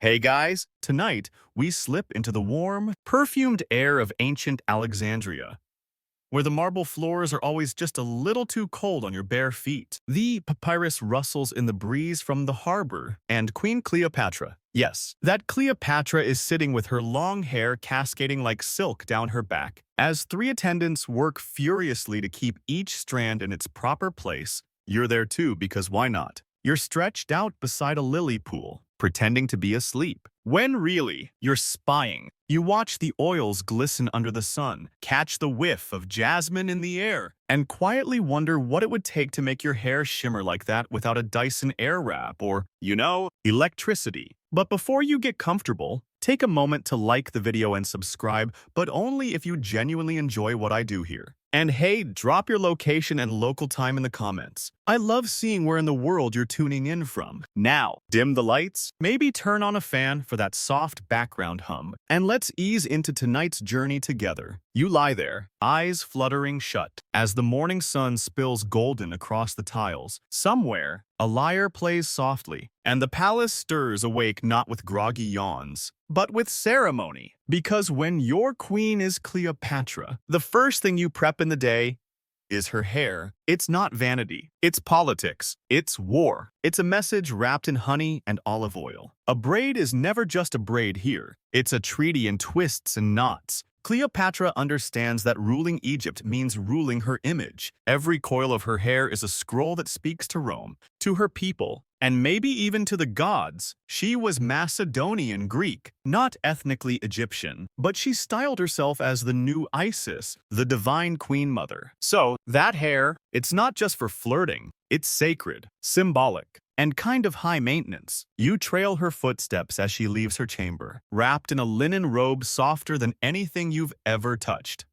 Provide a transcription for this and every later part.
Hey guys, tonight we slip into the warm, perfumed air of ancient Alexandria, where the marble floors are always just a little too cold on your bare feet. The papyrus rustles in the breeze from the harbor, and Queen Cleopatra. Yes, that Cleopatra is sitting with her long hair cascading like silk down her back, as three attendants work furiously to keep each strand in its proper place. You're there too, because why not? You're stretched out beside a lily pool, pretending to be asleep, when really, you're spying. You watch the oils glisten under the sun, catch the whiff of jasmine in the air, and quietly wonder what it would take to make your hair shimmer like that without a Dyson Airwrap or, electricity. But before you get comfortable, take a moment to like the video and subscribe, but only if you genuinely enjoy what I do here. And hey, drop your location and local time in the comments. I love seeing where in the world you're tuning in from. Now, dim the lights, maybe turn on a fan for that soft background hum, and let's ease into tonight's journey together. You lie there, eyes fluttering shut, as the morning sun spills golden across the tiles. Somewhere, a lyre plays softly, and the palace stirs awake not with groggy yawns, but with ceremony. Because when your queen is Cleopatra, the first thing you prep in the day is her hair. It's not vanity. It's politics. It's war. It's a message wrapped in honey and olive oil. A braid is never just a braid here. It's a treaty in twists and knots. Cleopatra understands that ruling Egypt means ruling her image. Every coil of her hair is a scroll that speaks to Rome, to her people, and maybe even to the gods. She was Macedonian Greek, not ethnically Egyptian, but she styled herself as the new Isis, the divine queen mother. So, that hair, it's not just for flirting. It's sacred, symbolic, and kind of high maintenance. You trail her footsteps as she leaves her chamber, wrapped in a linen robe softer than anything you've ever touched.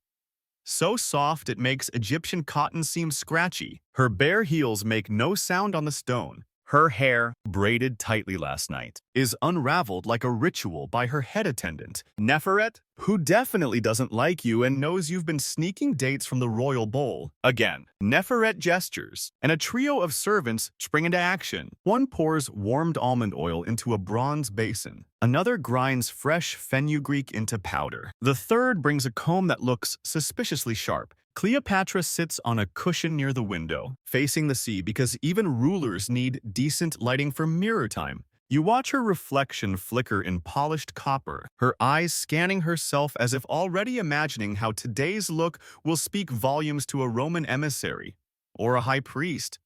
So soft it makes Egyptian cotton seem scratchy. Her bare heels make no sound on the stone. Her hair, braided tightly last night, is unraveled like a ritual by her head attendant, Neferet, who definitely doesn't like you and knows you've been sneaking dates from the royal bowl. Again, Neferet gestures, and a trio of servants spring into action. One pours warmed almond oil into a bronze basin. Another grinds fresh fenugreek into powder. The third brings a comb that looks suspiciously sharp. Cleopatra sits on a cushion near the window, facing the sea because even rulers need decent lighting for mirror time. You watch her reflection flicker in polished copper, her eyes scanning herself as if already imagining how today's look will speak volumes to a Roman emissary, or a high priest,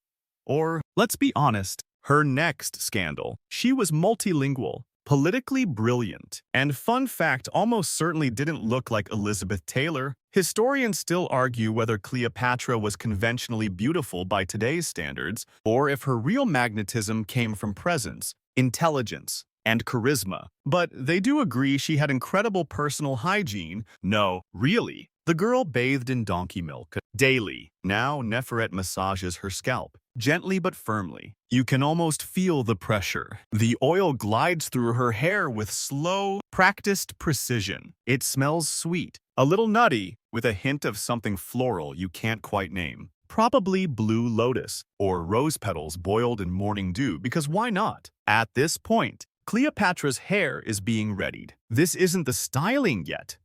or, let's be honest, her next scandal. She was multilingual, politically brilliant, and fun fact, almost certainly didn't look like Elizabeth Taylor. Historians still argue whether Cleopatra was conventionally beautiful by today's standards, or if her real magnetism came from presence, intelligence, and charisma. But they do agree she had incredible personal hygiene. No, really. The girl bathed in donkey milk daily. Now Neferet massages her scalp, gently but firmly. You can almost feel the pressure. The oil glides through her hair with slow, practiced precision. It smells sweet, a little nutty, with a hint of something floral you can't quite name. Probably blue lotus, or rose petals boiled in morning dew, because why not? At this point, Cleopatra's hair is being readied. This isn't the styling yet.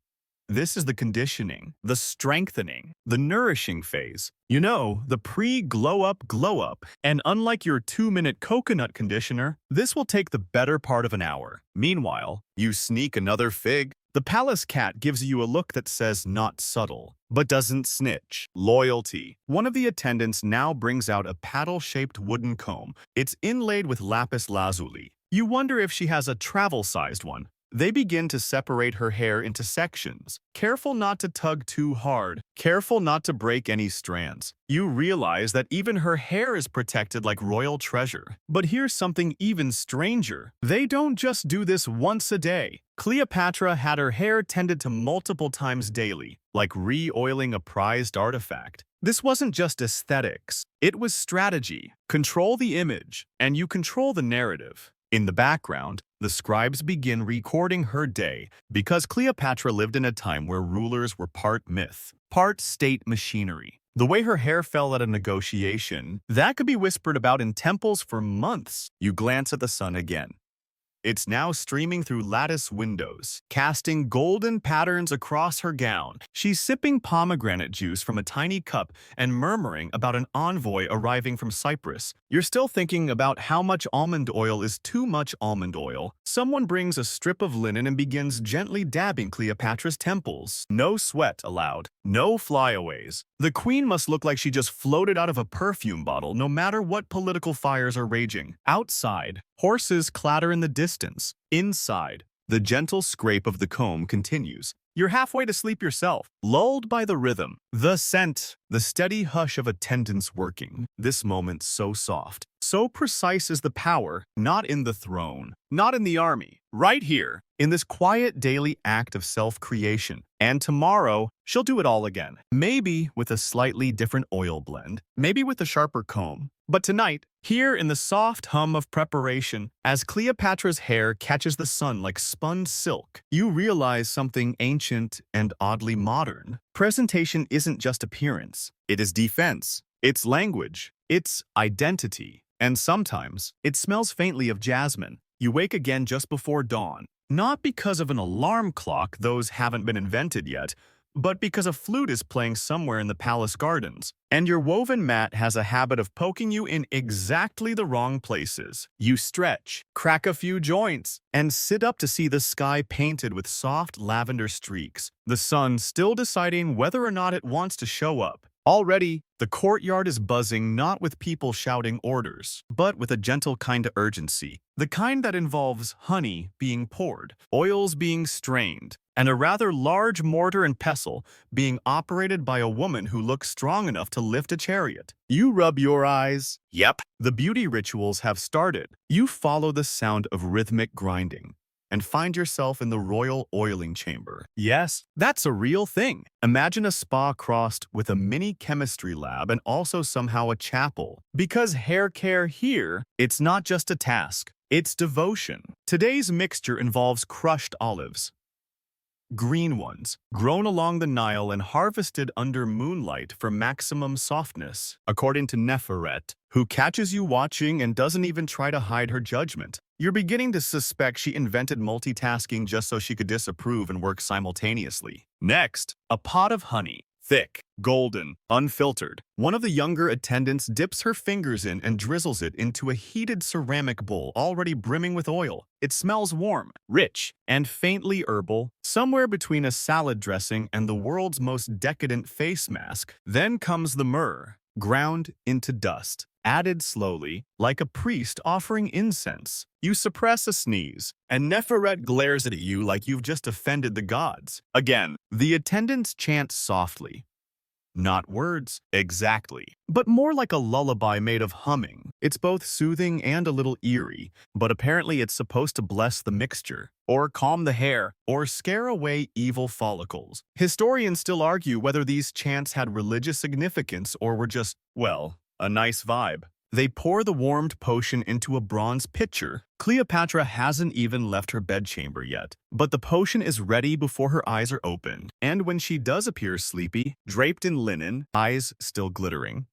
This is the conditioning, the strengthening, the nourishing phase. You know, the pre-glow up. And unlike your 2-minute coconut conditioner, this will take the better part of an hour. Meanwhile, you sneak another fig. The palace cat gives you a look that says not subtle, but doesn't snitch. Loyalty. One of the attendants now brings out a paddle-shaped wooden comb. It's inlaid with lapis lazuli. You wonder if she has a travel-sized one. They begin to separate her hair into sections. Careful not to tug too hard. Careful not to break any strands. You realize that even her hair is protected like royal treasure. But here's something even stranger. They don't just do this once a day. Cleopatra had her hair tended to multiple times daily, like re-oiling a prized artifact. This wasn't just aesthetics. It was strategy. Control the image, and you control the narrative. In the background, the scribes begin recording her day because Cleopatra lived in a time where rulers were part myth, part state machinery. The way her hair fell at a negotiation, that could be whispered about in temples for months. You glance at the sun again. It's now streaming through lattice windows, casting golden patterns across her gown. She's sipping pomegranate juice from a tiny cup and murmuring about an envoy arriving from Cyprus. You're still thinking about how much almond oil is too much almond oil. Someone brings a strip of linen and begins gently dabbing Cleopatra's temples. No sweat allowed. No flyaways. The queen must look like she just floated out of a perfume bottle, no matter what political fires are raging. Outside, horses clatter in the distance. Inside, the gentle scrape of the comb continues. You're halfway to sleep yourself, lulled by the rhythm, the scent, the steady hush of attendants working. This moment so soft, so precise is the power, not in the throne, not in the army, right here, in this quiet daily act of self-creation. And tomorrow, she'll do it all again. Maybe with a slightly different oil blend, maybe with a sharper comb. But tonight, here in the soft hum of preparation, as Cleopatra's hair catches the sun like spun silk, you realize something ancient and oddly modern. Presentation isn't just appearance. It is defense. It's language. It's identity. And sometimes, it smells faintly of jasmine. You wake again just before dawn. Not because of an alarm clock, those haven't been invented yet, but because a flute is playing somewhere in the palace gardens, and your woven mat has a habit of poking you in exactly the wrong places. You stretch, crack a few joints, and sit up to see the sky painted with soft lavender streaks, the sun still deciding whether or not it wants to show up. Already, the courtyard is buzzing not with people shouting orders, but with a gentle kind of urgency, the kind that involves honey being poured, oils being strained, and a rather large mortar and pestle being operated by a woman who looks strong enough to lift a chariot. You rub your eyes. Yep, the beauty rituals have started. You follow the sound of rhythmic grinding and find yourself in the royal oiling chamber. Yes, that's a real thing. Imagine a spa crossed with a mini chemistry lab and also somehow a chapel. Because hair care here, it's not just a task, it's devotion. Today's mixture involves crushed olives, green ones, grown along the Nile and harvested under moonlight for maximum softness, according to Neferet, who catches you watching and doesn't even try to hide her judgment. You're beginning to suspect she invented multitasking just so she could disapprove and work simultaneously. Next, a pot of honey. Thick, golden, unfiltered. One of the younger attendants dips her fingers in and drizzles it into a heated ceramic bowl already brimming with oil. It smells warm, rich, and faintly herbal, somewhere between a salad dressing and the world's most decadent face mask. Then comes the myrrh, ground into dust, added slowly, like a priest offering incense. You suppress a sneeze, and Neferet glares at you like you've just offended the gods. Again, the attendants chant softly. Not words, exactly, but more like a lullaby made of humming. It's both soothing and a little eerie, but apparently it's supposed to bless the mixture, or calm the hair, or scare away evil follicles. Historians still argue whether these chants had religious significance or were just, well, a nice vibe. They pour the warmed potion into a bronze pitcher. Cleopatra hasn't even left her bedchamber yet, but the potion is ready before her eyes are opened. And when she does appear sleepy, draped in linen, eyes still glittering,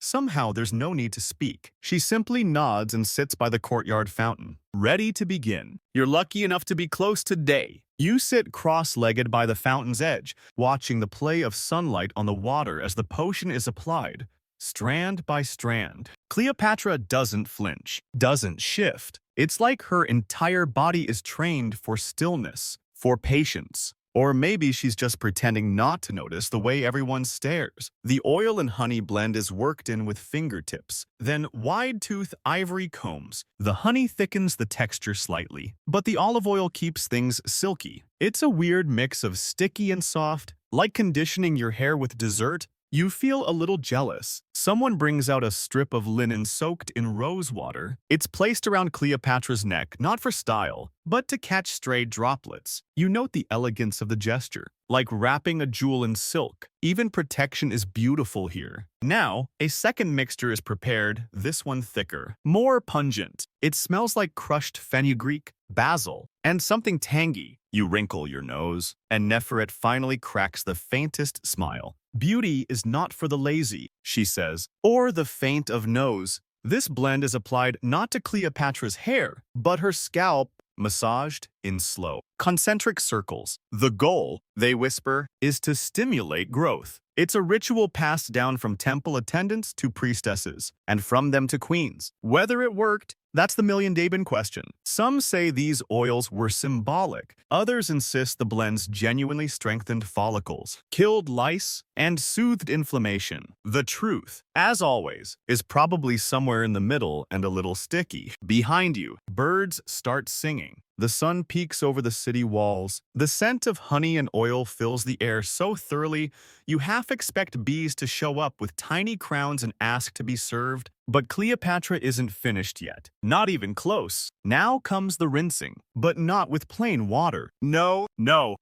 somehow there's no need to speak. She simply nods and sits by the courtyard fountain, ready to begin. You're lucky enough to be close to day. You sit cross-legged by the fountain's edge, watching the play of sunlight on the water as the potion is applied, strand by strand. Cleopatra doesn't flinch, doesn't shift. It's like her entire body is trained for stillness, for patience. Or maybe she's just pretending not to notice the way everyone stares. The oil and honey blend is worked in with fingertips, then wide-tooth ivory combs. The honey thickens the texture slightly, but the olive oil keeps things silky. It's a weird mix of sticky and soft, like conditioning your hair with dessert. You feel a little jealous. Someone brings out a strip of linen soaked in rose water. It's placed around Cleopatra's neck, not for style, but to catch stray droplets. You note the elegance of the gesture, like wrapping a jewel in silk. Even protection is beautiful here. Now, a second mixture is prepared, this one thicker, more pungent. It smells like crushed fenugreek, basil, and something tangy. You wrinkle your nose, and Neferet finally cracks the faintest smile. Beauty is not for the lazy, she says, or the faint of nose. This blend is applied not to Cleopatra's hair, but her scalp, massaged in slow, concentric circles. The goal, they whisper, is to stimulate growth. It's a ritual passed down from temple attendants to priestesses, and from them to queens. Whether it worked, that's the million-day-bin question. Some say these oils were symbolic. Others insist the blends genuinely strengthened follicles, killed lice, and soothed inflammation. The truth, as always, is probably somewhere in the middle and a little sticky. Behind you, birds start singing. The sun peeks over the city walls. The scent of honey and oil fills the air so thoroughly, you half expect bees to show up with tiny crowns and ask to be served. But Cleopatra isn't finished yet. Not even close. Now comes the rinsing, but not with plain water. No,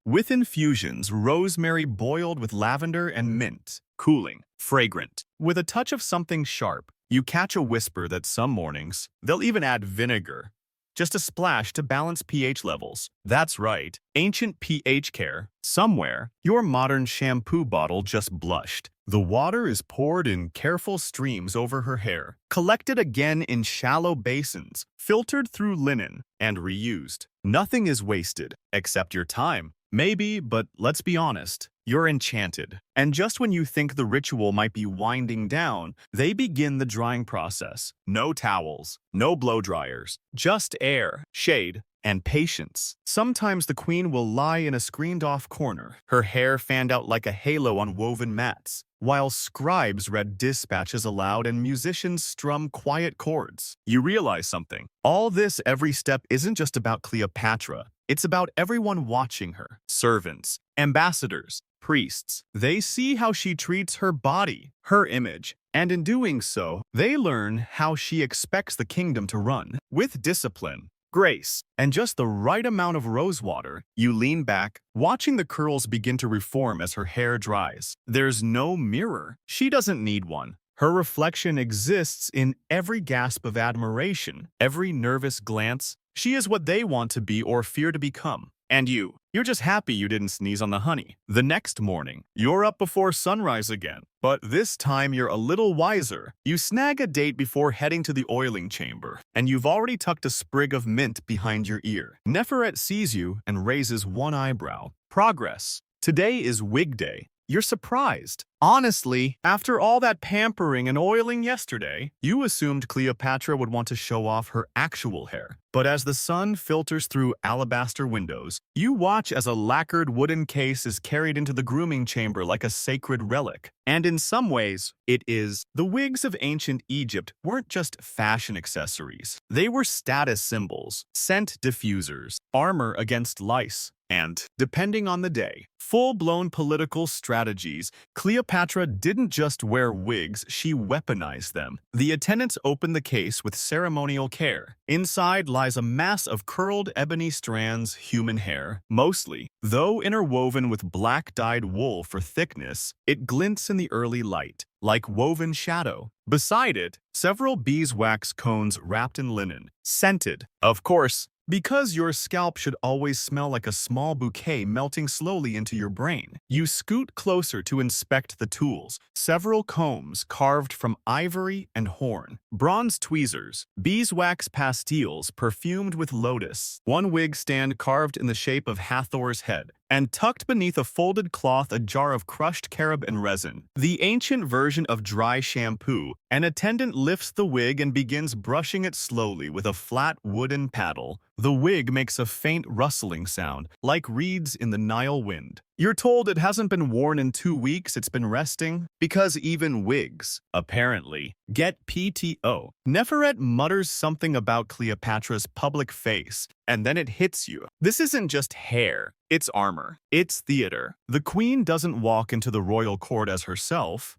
with infusions, rosemary boiled with lavender and mint. Cooling, fragrant, with a touch of something sharp. You catch a whisper that some mornings, they'll even add vinegar. Just a splash to balance pH levels. That's right, ancient pH care. Somewhere, your modern shampoo bottle just blushed. The water is poured in careful streams over her hair, collected again in shallow basins, filtered through linen, and reused. Nothing is wasted, except your time. Maybe, but let's be honest, you're enchanted. And just when you think the ritual might be winding down, they begin the drying process. No towels, no blow dryers, just air, shade, and patience. Sometimes the queen will lie in a screened-off corner, her hair fanned out like a halo on woven mats, while scribes read dispatches aloud and musicians strum quiet chords. You realize something. All this every step isn't just about Cleopatra. It's about everyone watching her. Servants, ambassadors, priests. They see how she treats her body, her image, and in doing so, they learn how she expects the kingdom to run. With discipline, grace, and just the right amount of rosewater, you lean back, watching the curls begin to reform as her hair dries. There's no mirror. She doesn't need one. Her reflection exists in every gasp of admiration, every nervous glance. She is what they want to be or fear to become. And you're just happy you didn't sneeze on the honey. The next morning, you're up before sunrise again. But this time you're a little wiser. You snag a date before heading to the oiling chamber, and you've already tucked a sprig of mint behind your ear. Neferet sees you and raises one eyebrow. Progress. Today is wig day. You're surprised. Honestly, after all that pampering and oiling yesterday, you assumed Cleopatra would want to show off her actual hair. But as the sun filters through alabaster windows, you watch as a lacquered wooden case is carried into the grooming chamber like a sacred relic. And in some ways, it is. The wigs of ancient Egypt weren't just fashion accessories. They were status symbols, scent diffusers, armor against lice, and, depending on the day, full-blown political strategies. Cleopatra didn't just wear wigs, she weaponized them. The attendants opened the case with ceremonial care. Inside lies a mass of curled ebony strands, human hair, mostly. Though interwoven with black-dyed wool for thickness, it glints in the early light, like woven shadow. Beside it, several beeswax cones wrapped in linen, scented. Of course, because your scalp should always smell like a small bouquet melting slowly into your brain. You scoot closer to inspect the tools. Several combs carved from ivory and horn, bronze tweezers, beeswax pastilles perfumed with lotus, one wig stand carved in the shape of Hathor's head, and tucked beneath a folded cloth a jar of crushed carob and resin, the ancient version of dry shampoo. An attendant lifts the wig and begins brushing it slowly with a flat wooden paddle. The wig makes a faint rustling sound, like reeds in the Nile wind. You're told it hasn't been worn in 2 weeks, it's been resting, because even wigs, apparently, get PTO. Neferet mutters something about Cleopatra's public face, and then it hits you. This isn't just hair, it's armor, it's theater. The queen doesn't walk into the royal court as herself.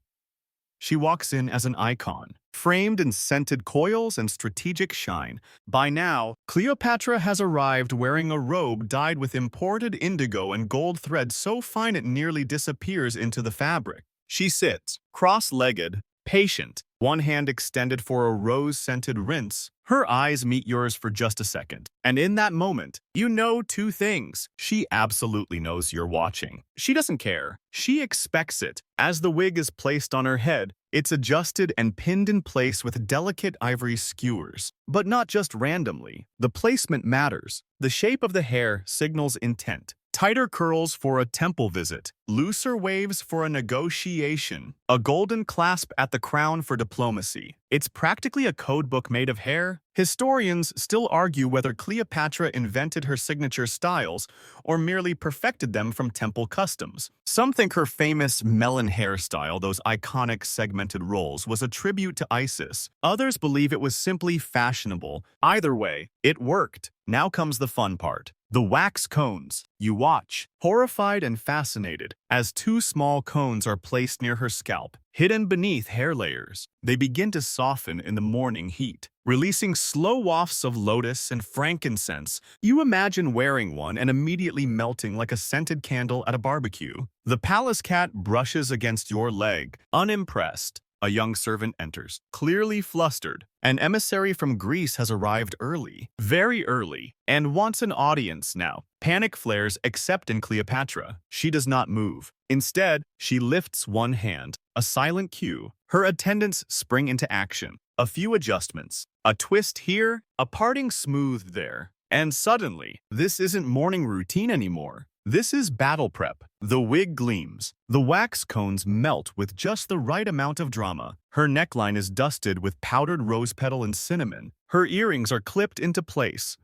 She walks in as an icon, framed in scented coils and strategic shine. By now, Cleopatra has arrived wearing a robe dyed with imported indigo and gold thread so fine it nearly disappears into the fabric. She sits, cross-legged, patient, one hand extended for a rose-scented rinse. Her eyes meet yours for just a second. And in that moment, you know 2 things. She absolutely knows you're watching. She doesn't care. She expects it. As the wig is placed on her head, It's adjusted and pinned in place with delicate ivory skewers. But not just randomly. The placement matters. The shape of the hair signals intent. Tighter curls for a temple visit, looser waves for a negotiation, a golden clasp at the crown for diplomacy. It's practically a codebook made of hair. Historians still argue whether Cleopatra invented her signature styles or merely perfected them from temple customs. Some think her famous melon hairstyle, those iconic segmented rolls, was a tribute to Isis. Others believe it was simply fashionable. Either way, it worked. Now comes the fun part. The wax cones. You watch, horrified and fascinated, as two small cones are placed near her scalp, hidden beneath hair layers. They begin to soften in the morning heat, releasing slow wafts of lotus and frankincense. You imagine wearing one and immediately melting like a scented candle at a barbecue. The palace cat brushes against your leg, unimpressed. A young servant enters, clearly flustered. An emissary from Greece has arrived early, very early, and wants an audience now. Panic flares except in Cleopatra. She does not move. Instead, she lifts one hand, a silent cue. Her attendants spring into action. A few adjustments, a twist here, a parting smooth there. And suddenly, this isn't morning routine anymore. This is battle prep. The wig gleams. The wax cones melt with just the right amount of drama. Her neckline is dusted with powdered rose petal and cinnamon. Her earrings are clipped into place.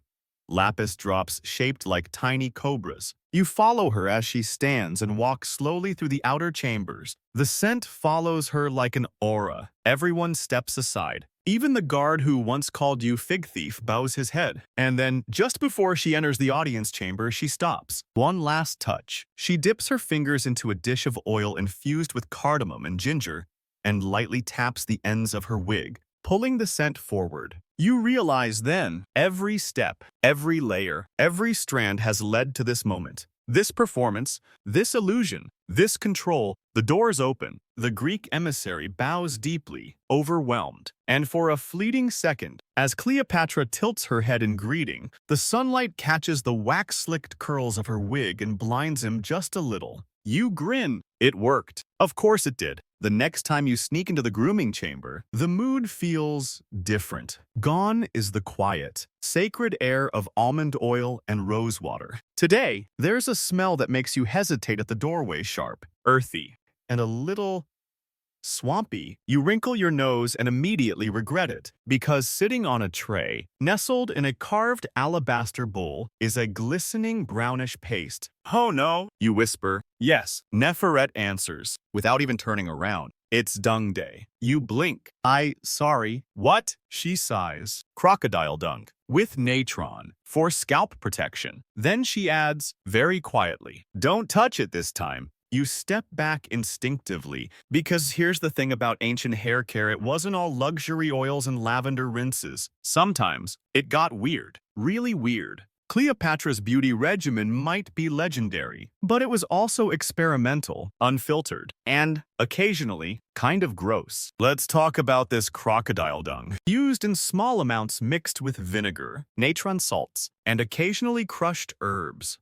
Lapis drops shaped like tiny cobras. You follow her as she stands and walks slowly through the outer chambers. The scent follows her like an aura. Everyone steps aside. Even the guard who once called you fig thief bows his head. And then, just before she enters the audience chamber, she stops. One last touch. She dips her fingers into a dish of oil infused with cardamom and ginger and lightly taps the ends of her wig, pulling the scent forward. You realize then, every step, every layer, every strand has led to this moment. This performance, this illusion, this control. The doors open. The Greek emissary bows deeply, overwhelmed. And for a fleeting second, as Cleopatra tilts her head in greeting, the sunlight catches the wax-slicked curls of her wig and blinds him just a little. You grin. It worked. Of course it did. The next time you sneak into the grooming chamber, the mood feels different. Gone is the quiet, sacred air of almond oil and rose water. Today, there's a smell that makes you hesitate at the doorway, sharp, earthy, and a little swampy. You wrinkle your nose and immediately regret it, because sitting on a tray, nestled in a carved alabaster bowl, is a glistening brownish paste. Oh no, you whisper. Yes, Neferet answers, without even turning around. It's dung day. You blink. Sorry. What? She sighs. Crocodile dung. With natron. For scalp protection. Then she adds, very quietly, don't touch it this time. You step back instinctively, because here's the thing about ancient hair care, it wasn't all luxury oils and lavender rinses. Sometimes, it got weird. Really weird. Cleopatra's beauty regimen might be legendary, but it was also experimental, unfiltered, and, occasionally, kind of gross. Let's talk about this crocodile dung. Used in small amounts mixed with vinegar, natron salts, and occasionally crushed herbs.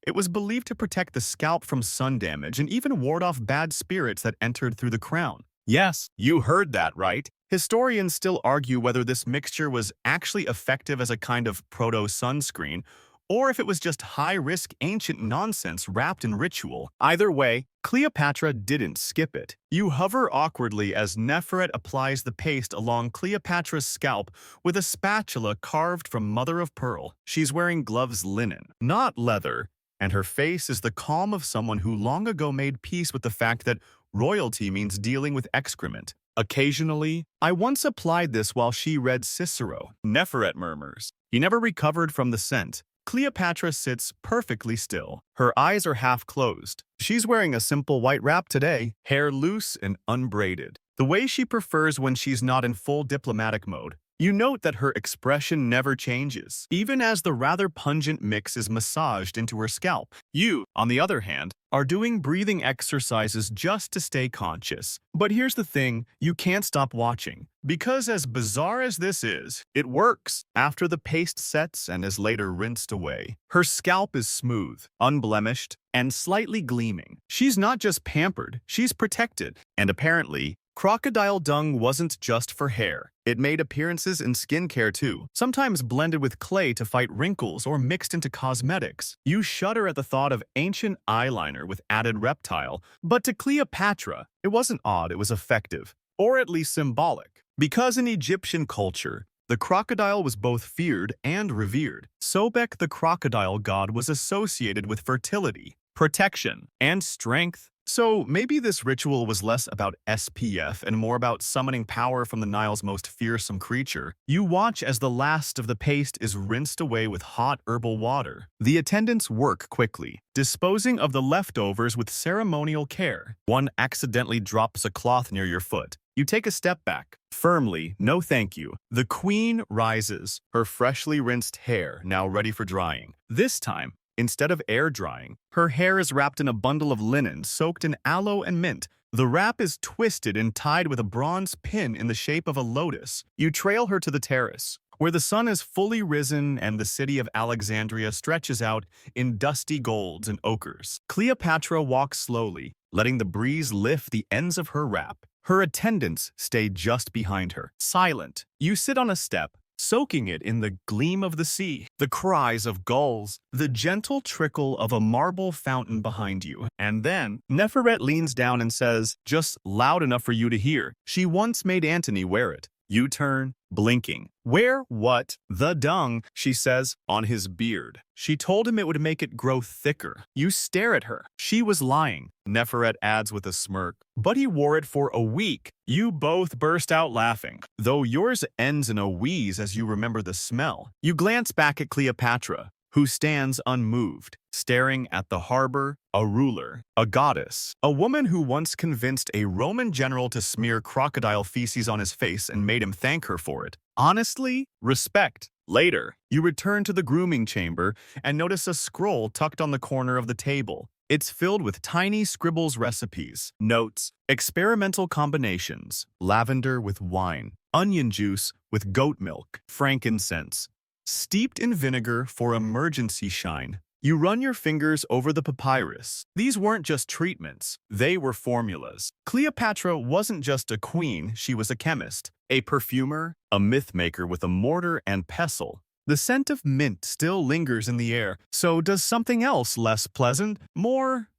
It was believed to protect the scalp from sun damage and even ward off bad spirits that entered through the crown. Yes, you heard that right. Historians still argue whether this mixture was actually effective as a kind of proto-sunscreen, or if it was just high-risk ancient nonsense wrapped in ritual. Either way, Cleopatra didn't skip it. You hover awkwardly as Neferet applies the paste along Cleopatra's scalp with a spatula carved from mother-of-pearl. She's wearing gloves linen, not leather, and her face is the calm of someone who long ago made peace with the fact that royalty means dealing with excrement. Occasionally, I once applied this while she read Cicero. Neferet murmurs. He never recovered from the scent. Cleopatra sits perfectly still. Her eyes are half closed. She's wearing a simple white wrap today, hair loose and unbraided. The way she prefers when she's not in full diplomatic mode. You note that her expression never changes, even as the rather pungent mix is massaged into her scalp. You, on the other hand, are doing breathing exercises just to stay conscious. But here's the thing, you can't stop watching. Because as bizarre as this is, it works. After the paste sets and is later rinsed away, her scalp is smooth, unblemished, and slightly gleaming. She's not just pampered, she's protected. And apparently, Crocodile dung wasn't just for hair. It made appearances in skincare too, sometimes blended with clay to fight wrinkles or mixed into cosmetics. You shudder at the thought of ancient eyeliner with added reptile, but to Cleopatra, it wasn't odd, it was effective, or at least symbolic. Because in Egyptian culture, the crocodile was both feared and revered. Sobek the crocodile god was associated with fertility, protection, and strength. So maybe this ritual was less about SPF and more about summoning power from the Nile's most fearsome creature. You watch as the last of the paste is rinsed away with hot herbal water. The attendants work quickly, disposing of the leftovers with ceremonial care. One accidentally drops a cloth near your foot. You take a step back. Firmly, no thank you. The queen rises, her freshly rinsed hair now ready for drying. This time, instead of air drying, her hair is wrapped in a bundle of linen soaked in aloe and mint. The wrap is twisted and tied with a bronze pin in the shape of a lotus. You trail her to the terrace, where the sun is fully risen and the city of Alexandria stretches out in dusty golds and ochres. Cleopatra walks slowly, letting the breeze lift the ends of her wrap. Her attendants stay just behind her, silent. You sit on a step, soaking it in the gleam of the sea, the cries of gulls, the gentle trickle of a marble fountain behind you. And then, Neferet leans down and says, just loud enough for you to hear, she once made Antony wear it. You turn, blinking. Wear what? The dung, she says, on his beard. She told him it would make it grow thicker. You stare at her. She was lying, Neferet adds with a smirk. But he wore it for a week. You both burst out laughing, though yours ends in a wheeze as you remember the smell. You glance back at Cleopatra, who stands unmoved, staring at the harbor, a ruler, a goddess, a woman who once convinced a Roman general to smear crocodile feces on his face and made him thank her for it. Honestly, respect. Later, you return to the grooming chamber and notice a scroll tucked on the corner of the table. It's filled with tiny scribbles recipes, notes, experimental combinations, lavender with wine, onion juice with goat milk, frankincense, steeped in vinegar for emergency shine. You run your fingers over the papyrus. These weren't just treatments, they were formulas. Cleopatra wasn't just a queen, she was a chemist, a perfumer, a myth-maker with a mortar and pestle. The scent of mint still lingers in the air, so does something else less pleasant, more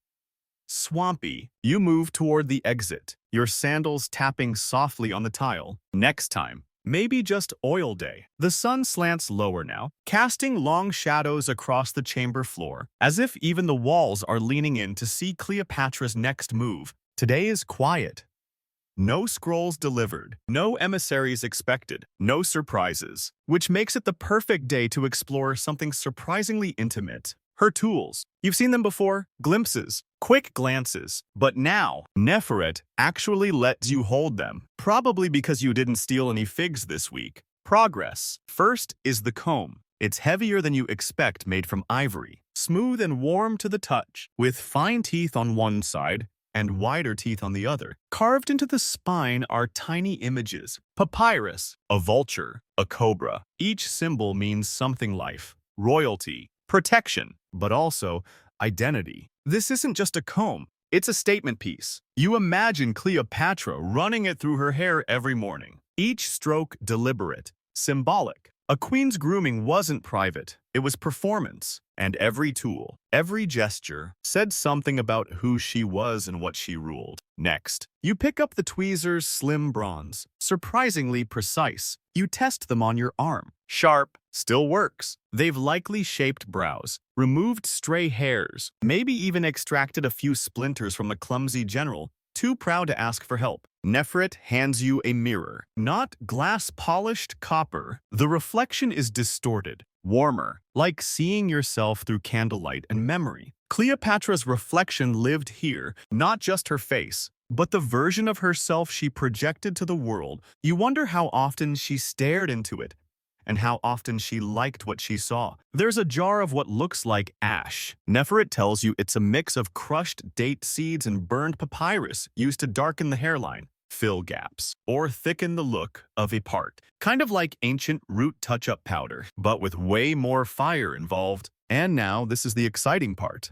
swampy. You move toward the exit, your sandals tapping softly on the tile. Next time, maybe just oil day. The sun slants lower now, casting long shadows across the chamber floor, as if even the walls are leaning in to see Cleopatra's next move. Today is quiet. No scrolls delivered, no emissaries expected, no surprises, which makes it the perfect day to explore something surprisingly intimate. Her tools. You've seen them before, glimpses, quick glances, but now, Neferet actually lets you hold them, probably because you didn't steal any figs this week. Progress. First is the comb. It's heavier than you expect, made from ivory, smooth and warm to the touch, with fine teeth on one side and wider teeth on the other. Carved into the spine are tiny images. Papyrus, a vulture, a cobra. Each symbol means something: life, royalty, protection, but also identity. This isn't just a comb, it's a statement piece. You imagine Cleopatra running it through her hair every morning. Each stroke deliberate, symbolic. A queen's grooming wasn't private, it was performance. And every tool, every gesture, said something about who she was and what she ruled. Next, you pick up the tweezers' slim bronze, surprisingly precise. You test them on your arm. Sharp, still works. They've likely shaped brows, removed stray hairs, maybe even extracted a few splinters from the clumsy general, too proud to ask for help. Neferet hands you a mirror, not glass-polished copper. The reflection is distorted, warmer, like seeing yourself through candlelight and memory. Cleopatra's reflection lived here, not just her face, but the version of herself she projected to the world. You wonder how often she stared into it, and how often she liked what she saw. There's a jar of what looks like ash. Neferet tells you it's a mix of crushed date seeds and burned papyrus used to darken the hairline, fill gaps, or thicken the look of a part. Kind of like ancient root touch-up powder, but with way more fire involved. And now, this is the exciting part.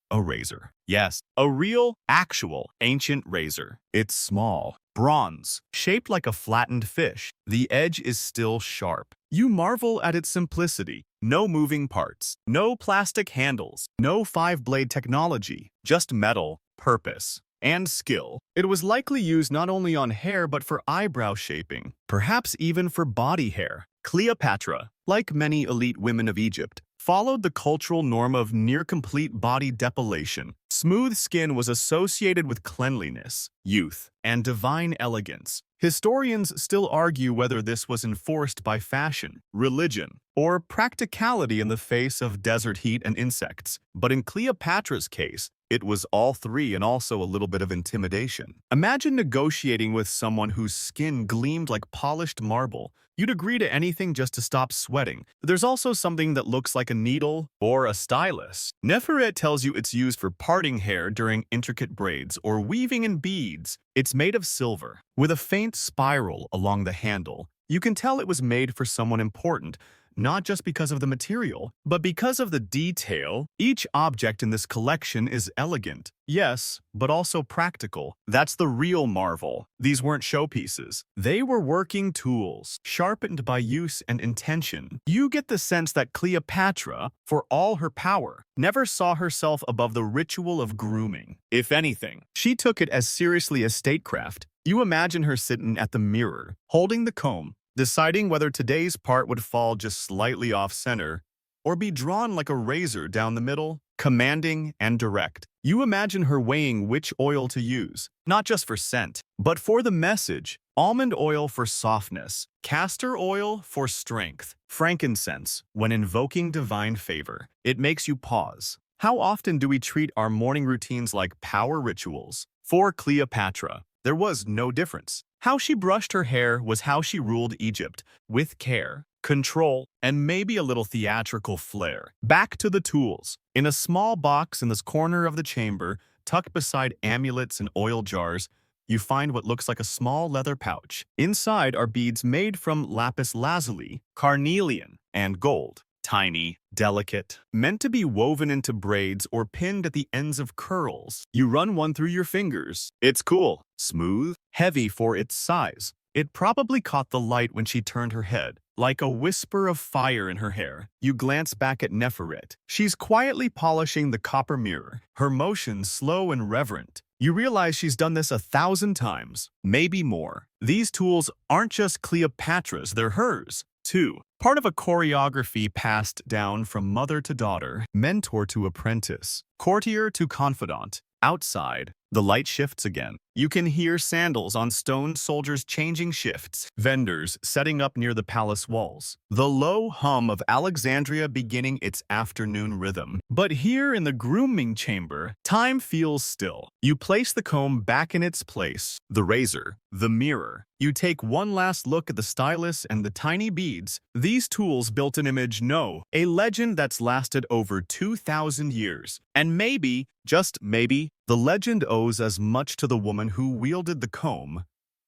A razor. Yes, a real, actual, ancient razor. It's small, Bronze, shaped like a flattened fish. The edge is still sharp. You marvel at its simplicity. No moving parts, no plastic handles, no five-blade technology, just metal, purpose, and skill. It was likely used not only on hair but for eyebrow shaping, perhaps even for body hair. Cleopatra, like many elite women of Egypt, followed the cultural norm of near-complete body depilation. Smooth skin was associated with cleanliness, youth, and divine elegance. Historians still argue whether this was enforced by fashion, religion, or practicality in the face of desert heat and insects. But in Cleopatra's case, it was all three and also a little bit of intimidation. Imagine negotiating with someone whose skin gleamed like polished marble. You'd agree to anything just to stop sweating. There's also something that looks like a needle or a stylus. Neferet tells you it's used for parting hair during intricate braids or weaving in beads. It's made of silver, with a faint spiral along the handle. You can tell it was made for someone important, not just because of the material, but because of the detail. Each object in this collection is elegant, yes, but also practical. That's the real marvel. These weren't showpieces. They were working tools, sharpened by use and intention. You get the sense that Cleopatra, for all her power, never saw herself above the ritual of grooming. If anything, she took it as seriously as statecraft. You imagine her sitting at the mirror, holding the comb, deciding whether today's part would fall just slightly off-center or be drawn like a razor down the middle, commanding and direct. You imagine her weighing which oil to use, not just for scent, but for the message. Almond oil for softness, castor oil for strength, frankincense when invoking divine favor. It makes you pause. How often do we treat our morning routines like power rituals? For Cleopatra, there was no difference. How she brushed her hair was how she ruled Egypt, with care, control, and maybe a little theatrical flair. Back to the tools. In a small box in this corner of the chamber, tucked beside amulets and oil jars, you find what looks like a small leather pouch. Inside are beads made from lapis lazuli, carnelian, and gold. Tiny, delicate, meant to be woven into braids or pinned at the ends of curls. You run one through your fingers. It's cool, smooth, heavy for its size. It probably caught the light when she turned her head, like a whisper of fire in her hair. You glance back at Neferet. She's quietly polishing the copper mirror, her motions slow and reverent. You realize she's done this 1,000 times, maybe more. These tools aren't just Cleopatra's, they're hers, too. Part of a choreography passed down from mother to daughter, mentor to apprentice, courtier to confidant. Outside, the light shifts again. You can hear sandals on stone soldiers changing shifts, vendors setting up near the palace walls, the low hum of Alexandria beginning its afternoon rhythm. But here in the grooming chamber, time feels still. You place the comb back in its place, the razor, the mirror. You take one last look at the stylus and the tiny beads. These tools built an image, no, a legend that's lasted over 2,000 years. And maybe, just maybe, the legend owes as much to the woman who wielded the comb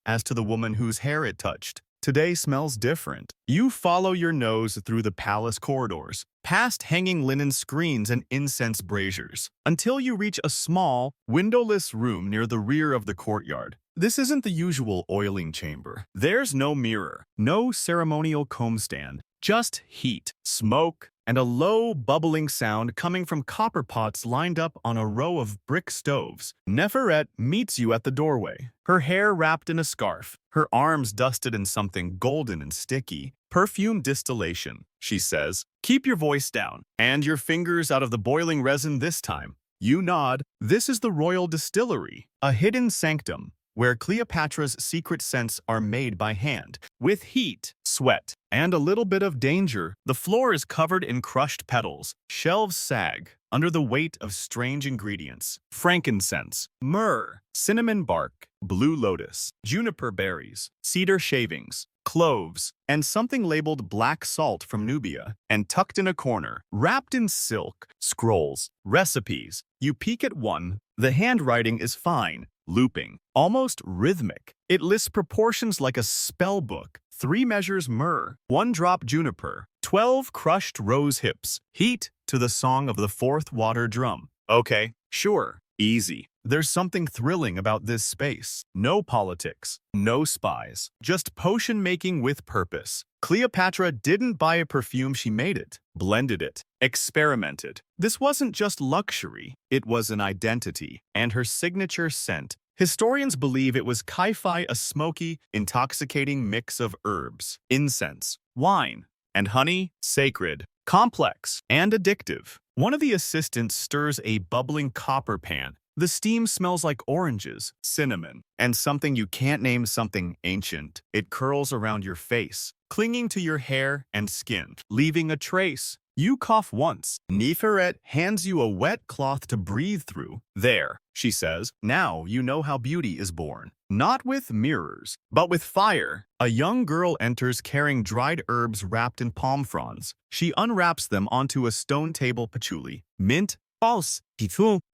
as to the woman whose hair it touched. Today smells different. You follow your nose through the palace corridors, past hanging linen screens and incense braziers, until you reach a small, windowless room near the rear of the courtyard. This isn't the usual oiling chamber. There's no mirror, no ceremonial comb stand, just heat, smoke, and a low, bubbling sound coming from copper pots lined up on a row of brick stoves. Neferet meets you at the doorway, her hair wrapped in a scarf, her arms dusted in something golden and sticky. Perfume distillation, she says. Keep your voice down, and your fingers out of the boiling resin this time. You nod. This is the royal distillery, a hidden sanctum, where Cleopatra's secret scents are made by hand. With heat, sweat, and a little bit of danger, the floor is covered in crushed petals. Shelves sag under the weight of strange ingredients. Frankincense, myrrh, cinnamon bark, blue lotus, juniper berries, cedar shavings, cloves, and something labeled black salt from Nubia. And tucked in a corner, wrapped in silk, scrolls, recipes. You peek at one. The handwriting is fine, looping, almost rhythmic. It lists proportions like a spell book. 3 measures myrrh, 1 drop juniper, 12 crushed rose hips. Heat to the song of the 4th water drum. Okay, sure, easy. There's something thrilling about this space. No politics, no spies, just potion making with purpose. Cleopatra didn't buy a perfume, she made it, blended it, experimented. This wasn't just luxury, it was an identity, and her signature scent. Historians believe it was kai-fi, a smoky, intoxicating mix of herbs, incense, wine, and honey, sacred, complex, and addictive. One of the assistants stirs a bubbling copper pan. The steam smells like oranges, cinnamon, and something you can't name, something ancient. It curls around your face, clinging to your hair and skin, leaving a trace. You cough once. Neferet hands you a wet cloth to breathe through. There, she says, now you know how beauty is born. Not with mirrors, but with fire. A young girl enters carrying dried herbs wrapped in palm fronds. She unwraps them onto a stone table: patchouli, mint, false,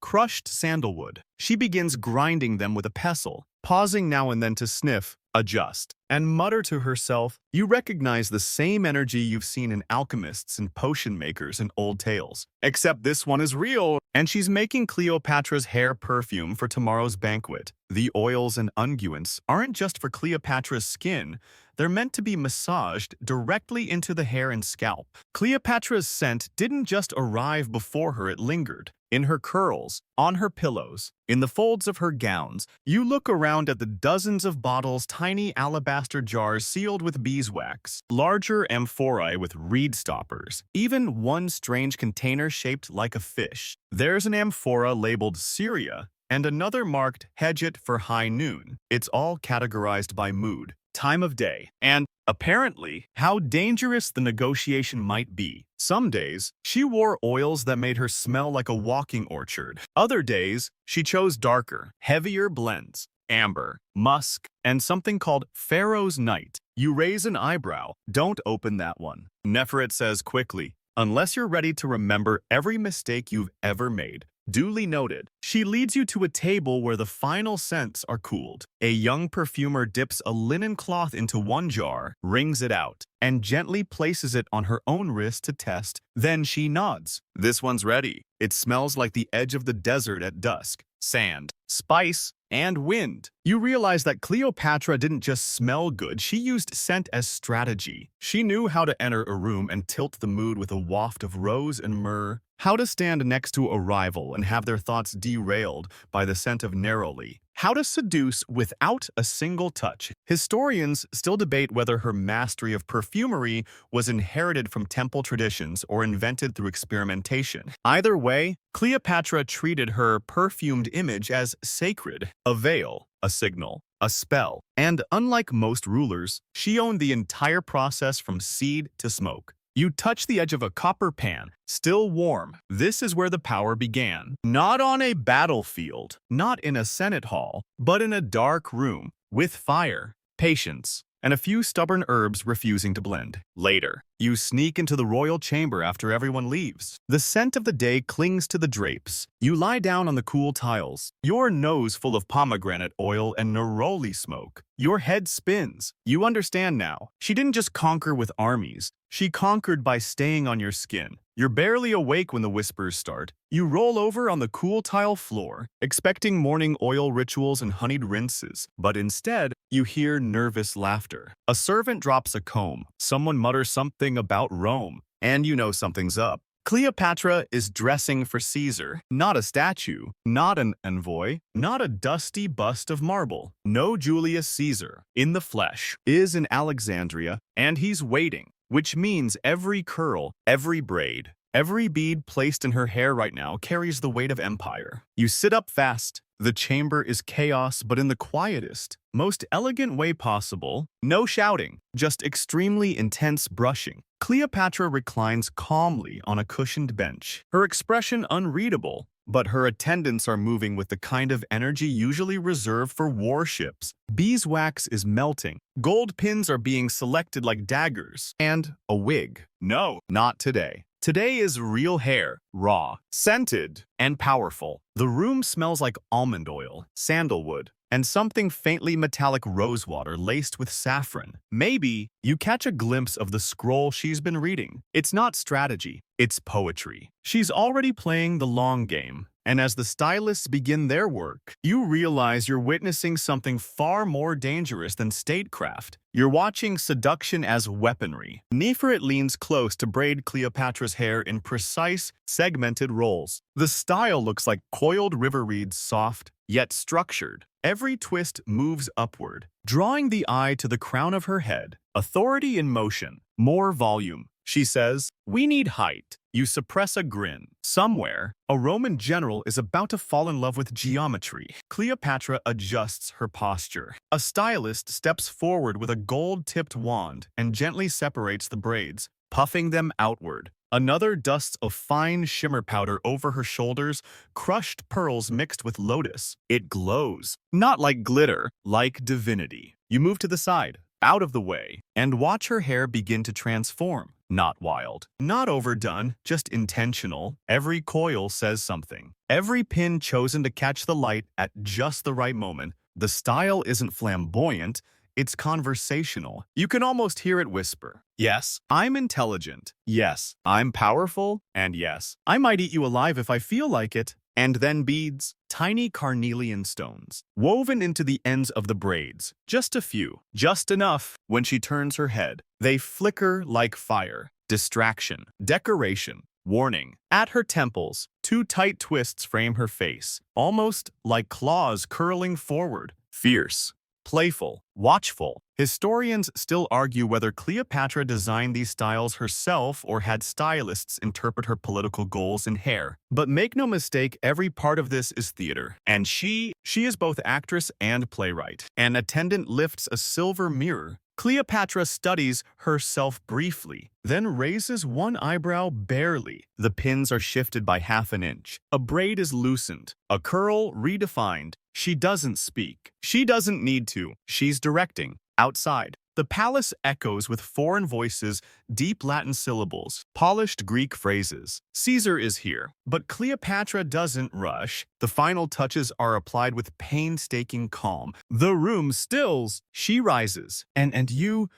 crushed sandalwood. She begins grinding them with a pestle, pausing now and then to sniff, adjust, and mutter to herself. You recognize the same energy you've seen in alchemists and potion makers in old tales. Except this one is real, and she's making Cleopatra's hair perfume for tomorrow's banquet. The oils and unguents aren't just for Cleopatra's skin. They're meant to be massaged directly into the hair and scalp. Cleopatra's scent didn't just arrive before her, it lingered. In her curls, on her pillows, in the folds of her gowns. You look around at the dozens of bottles, tiny alabaster jars sealed with beeswax, larger amphorae with reed stoppers, even one strange container shaped like a fish. There's an amphora labeled Syria, and another marked Hedget for high noon. It's all categorized by mood, time of day, and apparently how dangerous the negotiation might be. Some days, she wore oils that made her smell like a walking orchard. Other days, she chose darker, heavier blends, amber, musk, and something called Pharaoh's Night. You raise an eyebrow. Don't open that one. Neferet says quickly, unless you're ready to remember every mistake you've ever made. Duly noted. She leads you to a table where the final scents are cooled. A young perfumer dips a linen cloth into one jar, wrings it out, and gently places it on her own wrist to test. Then she nods. This one's ready. It smells like the edge of the desert at dusk. Sand, spice, and wind. You realize that Cleopatra didn't just smell good, she used scent as strategy. She knew how to enter a room and tilt the mood with a waft of rose and myrrh, how to stand next to a rival and have their thoughts derailed by the scent of neroli, how to seduce without a single touch. Historians still debate whether her mastery of perfumery was inherited from temple traditions or invented through experimentation. Either way, Cleopatra treated her perfumed image as sacred, a veil, a signal, a spell, and unlike most rulers, she owned the entire process from seed to smoke. You touch the edge of a copper pan, still warm. This is where the power began. Not on a battlefield, not in a senate hall, but in a dark room, with fire, patience, and a few stubborn herbs refusing to blend. Later, you sneak into the royal chamber after everyone leaves. The scent of the day clings to the drapes. You lie down on the cool tiles, your nose full of pomegranate oil and neroli smoke. Your head spins. You understand now. She didn't just conquer with armies. She conquered by staying on your skin. You're barely awake when the whispers start. You roll over on the cool tile floor, expecting morning oil rituals and honeyed rinses. But instead, you hear nervous laughter. A servant drops a comb. Someone mutters something about Rome. And you know something's up. Cleopatra is dressing for Caesar. Not a statue, not an envoy, not a dusty bust of marble. No, Julius Caesar, in the flesh, is in Alexandria, and he's waiting. Which means every curl, every braid, every bead placed in her hair right now carries the weight of empire. You sit up fast. The chamber is chaos, but in the quietest, most elegant way possible. No shouting, just extremely intense brushing. Cleopatra reclines calmly on a cushioned bench, her expression unreadable, but her attendants are moving with the kind of energy usually reserved for warships. Beeswax is melting. Gold pins are being selected like daggers. And a wig. No, not today. Today is real hair, raw, scented, and powerful. The room smells like almond oil, sandalwood, and something faintly metallic rosewater laced with saffron. Maybe you catch a glimpse of the scroll she's been reading. It's not strategy, it's poetry. She's already playing the long game, And as the stylists begin their work, you realize you're witnessing something far more dangerous than statecraft. You're watching seduction as weaponry. Neferet leans close to braid Cleopatra's hair in precise, segmented rolls. The style looks like coiled river reeds, soft, yet structured. Every twist moves upward, drawing the eye to the crown of her head. Authority in motion. More volume. She says, "We need height." You suppress a grin. Somewhere, a Roman general is about to fall in love with geometry. Cleopatra adjusts her posture. A stylist steps forward with a gold-tipped wand and gently separates the braids, puffing them outward. Another dusts a fine shimmer powder over her shoulders, crushed pearls mixed with lotus. It glows, not like glitter, like divinity. You move to the side, out of the way, and watch her hair begin to transform. Not wild, not overdone, just intentional. Every coil says something. Every pin chosen to catch the light at just the right moment. The style isn't flamboyant, it's conversational. You can almost hear it whisper. Yes, I'm intelligent. Yes, I'm powerful. And yes, I might eat you alive if I feel like it. And then beads, tiny carnelian stones, woven into the ends of the braids. Just a few, just enough. When she turns her head, they flicker like fire. Distraction, decoration, warning. At her temples, two tight twists frame her face, almost like claws curling forward. Fierce, playful, watchful. Historians still argue whether Cleopatra designed these styles herself or had stylists interpret her political goals in hair. But make no mistake, every part of this is theater. And she is both actress and playwright. An attendant lifts a silver mirror. Cleopatra studies herself briefly, then raises one eyebrow barely. The pins are shifted by half an inch. A braid is loosened, a curl redefined. She doesn't speak. She doesn't need to. She's directing. Outside, the palace echoes with foreign voices, deep Latin syllables, polished Greek phrases. Caesar is here, but Cleopatra doesn't rush. The final touches are applied with painstaking calm. The room stills. She rises, and you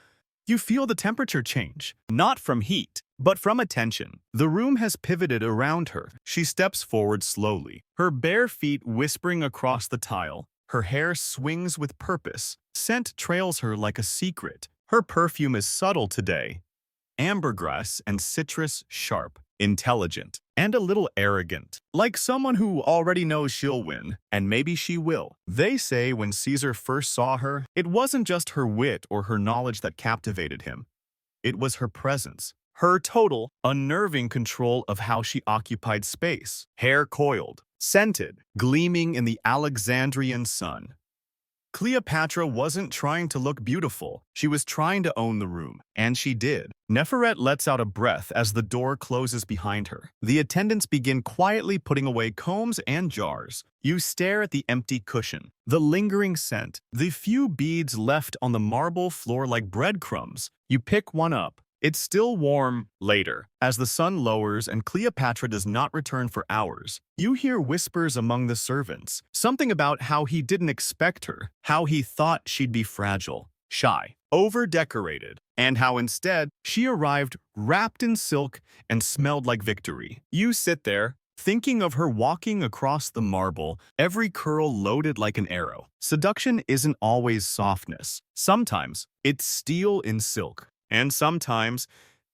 feel the temperature change. Not from heat, but from attention. The room has pivoted around her. She steps forward slowly, her bare feet whispering across the tile. Her hair swings with purpose. Scent trails her like a secret. Her perfume is subtle today. Ambergris and citrus sharp, intelligent, and a little arrogant. Like someone who already knows she'll win, and maybe she will. They say when Caesar first saw her, it wasn't just her wit or her knowledge that captivated him. It was her presence. Her total, unnerving control of how she occupied space. Hair coiled, scented, gleaming in the Alexandrian sun. Cleopatra wasn't trying to look beautiful. She was trying to own the room, and she did. Neferet lets out a breath as the door closes behind her. The attendants begin quietly putting away combs and jars. You stare at the empty cushion, the lingering scent, the few beads left on the marble floor like breadcrumbs. You pick one up. It's still warm. Later, as the sun lowers and Cleopatra does not return for hours, you hear whispers among the servants. Something about how he didn't expect her, how he thought she'd be fragile, shy, over-decorated, and how instead she arrived wrapped in silk and smelled like victory. You sit there, thinking of her walking across the marble, every curl loaded like an arrow. Seduction isn't always softness. Sometimes it's steel in silk. And sometimes,